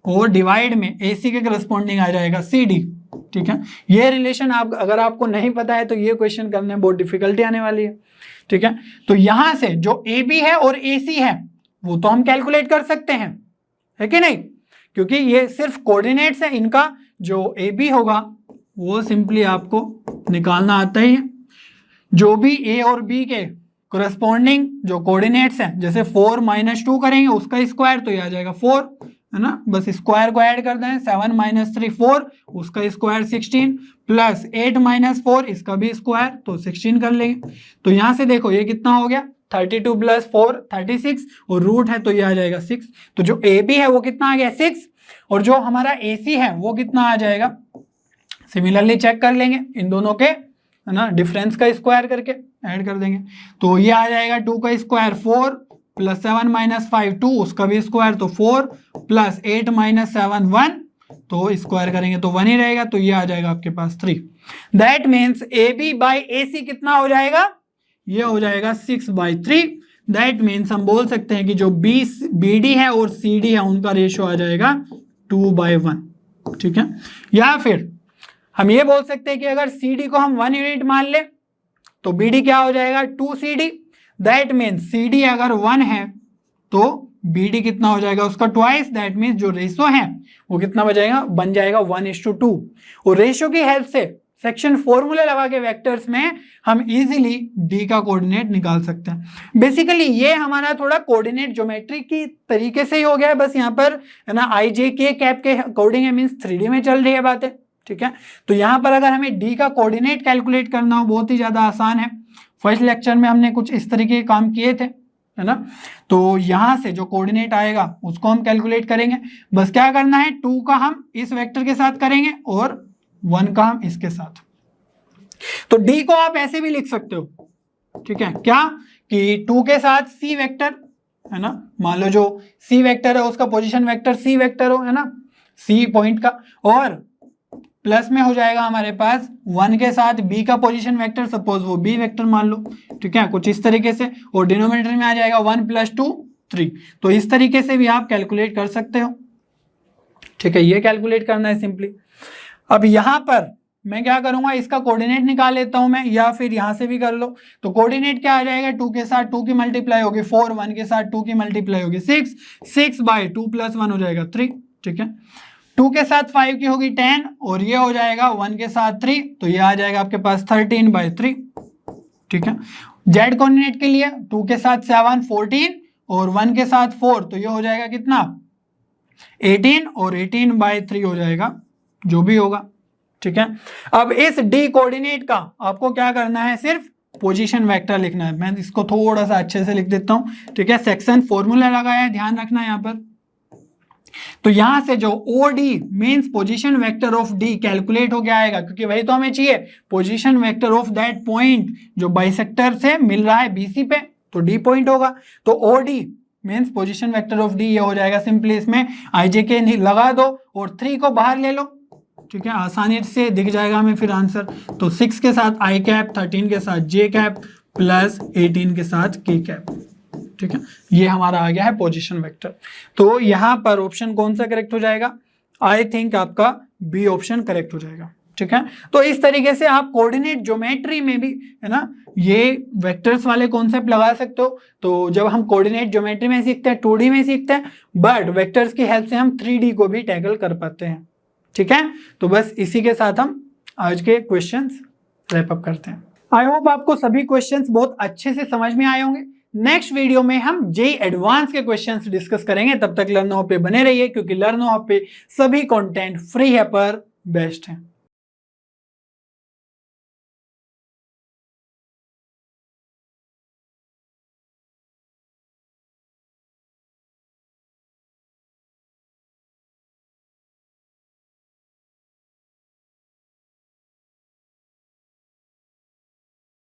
और डिवाइड में ए सी के करस्पॉन्डिंग आ जाएगा सी डी, ठीक है। ये रिलेशन आप अगर आपको नहीं पता है तो ये क्वेश्चन करने में बहुत डिफिकल्टी आने वाली है, ठीक है। तो यहां से जो ए बी है और ए सी है वो तो हम कैलकुलेट कर सकते हैं, है कि नहीं, क्योंकि ये सिर्फ कोऑर्डिनेट्स है, इनका जो ए बी होगा वो सिंपली आपको निकालना आता ही है। जो भी ए और बी के करस्पॉन्डिंग जो कोऑर्डिनेट्स हैं, जैसे 4 - 2 करेंगे उसका स्क्वायर, तो ये आ जाएगा 4, है ना, बस स्क्वायर को ऐड कर दें, 7 - 3 4, उसका स्क्वायर 16, प्लस 8 - 4 इसका भी स्क्वायर, तो 16 कर लेंगे। तो यहां से देखो ये कितना हो गया, 32 + 4 36, और रूट है तो ये आ जाएगा 6। तो जो ए बी है वो कितना आ गया 6, और जो हमारा ए सी है वो कितना आ जाएगा, सिमिलरली चेक कर लेंगे इन दोनों के है ना, डिफरेंस का स्क्वायर करके ऐड कर देंगे, तो ये आ जाएगा 2 का स्क्वायर 4, प्लस 7 - 5 2, उसका भी स्क्वायर, तो 4, प्लस 8 - 7 1, तो स्क्वायर करेंगे तो 1 ही रहेगा, तो ये आ जाएगा आपके पास 3। That means a b by a c कितना हो जाएगा, ये हो जाएगा 6/3। दैट मीन्स हम बोल सकते हैं कि जो बी डी है और सी डी है उनका रेशियो आ जाएगा 2/1, ठीक है। या फिर हम ये बोल सकते हैं कि अगर सी डी को हम 1 यूनिट मान ले तो बी डी क्या हो जाएगा 2 CD। That means C D अगर 1 है तो BD कितना हो जाएगा उसका ट्वाइस, दैट मीन्स जो रेशो है वो कितना बन जाएगा 1:2। और रेशो की हेल्प से सेक्शन फॉर्मूला लगा के वेक्टर्स में हम इजीली डी का कोऑर्डिनेट निकाल सकते हैं। बेसिकली ये हमारा थोड़ा कोऑर्डिनेट ज्योमेट्री की तरीके से ही हो गया है, बस यहाँ पर है ना IJK कैप के अकॉर्डिंग है, मीन्स 3D में चल रही है बातें, ठीक है। तो यहाँ पर अगर हमें डी का कोऑर्डिनेट कैलकुलेट करना हो बहुत ही ज्यादा आसान है। फर्स्ट लेक्चर में हमने कुछ इस तरीके के काम किए थे, है ना। तो यहाँ से जो कोऑर्डिनेट आएगा उसको हम कैलकुलेट करेंगे। बस क्या करना है, 2 का हम इस वेक्टर के साथ करेंगे और 1 का हम इसके साथ। तो डी को आप ऐसे भी लिख सकते हो, ठीक है, क्या कि 2 के साथ सी वेक्टर, है ना, मान लो जो सी वेक्टर है उसका पोजीशन वेक्टर सी वेक्टर हो, है ना, सी पॉइंट का, और प्लस में हो जाएगा हमारे पास 1 के साथ बी का पोजीशन वेक्टर, सपोज वो बी वेक्टर मान लो, ठीक है, कुछ इस तरीके से, और डिनोमिनेटर में आ जाएगा 1 + 2 3। तो इस तरीके से भी आप कैलकुलेट कर सकते हो, ठीक है, ये कैलकुलेट करना है सिंपली। अब यहां पर मैं क्या करूंगा, इसका कोऑर्डिनेट निकाल लेता हूं मैं, या फिर यहां से भी कर लो। तो कोऑर्डिनेट क्या आ जाएगा, 2 के साथ 2 की मल्टीप्लाई होगी 4, 1 के साथ 2 की मल्टीप्लाई होगी 6, 6/2 + 1 हो जाएगा 3, ठीक है। 2 के साथ 5 की होगी 10, और ये हो जाएगा 1 के साथ 3, तो ये आ जाएगा आपके पास 13/3, ठीक है। जेड कोऑर्डिनेट के लिए 2 के साथ 7 14, और 1 के साथ 4, तो ये हो जाएगा कितना 18, और 18/3 हो जाएगा जो भी होगा, ठीक है। अब इस डी कोऑर्डिनेट का आपको क्या करना है, सिर्फ पोजीशन वेक्टर लिखना है। मैं इसको थोड़ा सा अच्छे से लिख देता हूं, ठीक है, सेक्शन फॉर्मूला लगाया है, ध्यान रखना है यहां पर। तो यहां से जो OD means position vector of D calculate हो गया आएगा, क्योंकि वही तो हमें चाहिए, position vector of that point जो बाइसेक्टर से मिल रहा है BC पे, तो डी पॉइंट होगा। तो OD means position vector of D ये हो जाएगा, सिंपली इसमें IJK लगा दो और 3 को बाहर ले लो, ठीक है, आसानी से दिख जाएगा हमें फिर आंसर। तो 6 के साथ I कैप, 13 के साथ J कैप, प्लस 18 के साथ K कैप, ठीक है, ये हमारा आ गया है पोजीशन वेक्टर। तो यहां पर ऑप्शन कौन सा करेक्ट हो जाएगा, आई थिंक आपका बी ऑप्शन करेक्ट हो जाएगा, ठीक है। तो इस तरीके से आप कोऑर्डिनेट ज्योमेट्री में भी, है ना, ये वेक्टर्स वाले कॉन्सेप्ट लगा सकते हो। तो जब हम कोऑर्डिनेट ज्योमेट्री में सीखते हैं, 2D में सीखते हैं, बट वेक्टर्स की हेल्प से हम 3D को भी टैकल कर पाते हैं, ठीक है। तो बस इसी के साथ हम आज के क्वेश्चंस रैप अप करते हैं। आई होप आपको सभी क्वेश्चंस बहुत अच्छे से समझ में आए होंगे। नेक्स्ट वीडियो में हम JEE एडवांस के क्वेश्चंस डिस्कस करेंगे। तब तक लर्न हब पे बने रहिए, क्योंकि लर्न हब पे सभी कंटेंट फ्री है पर बेस्ट है।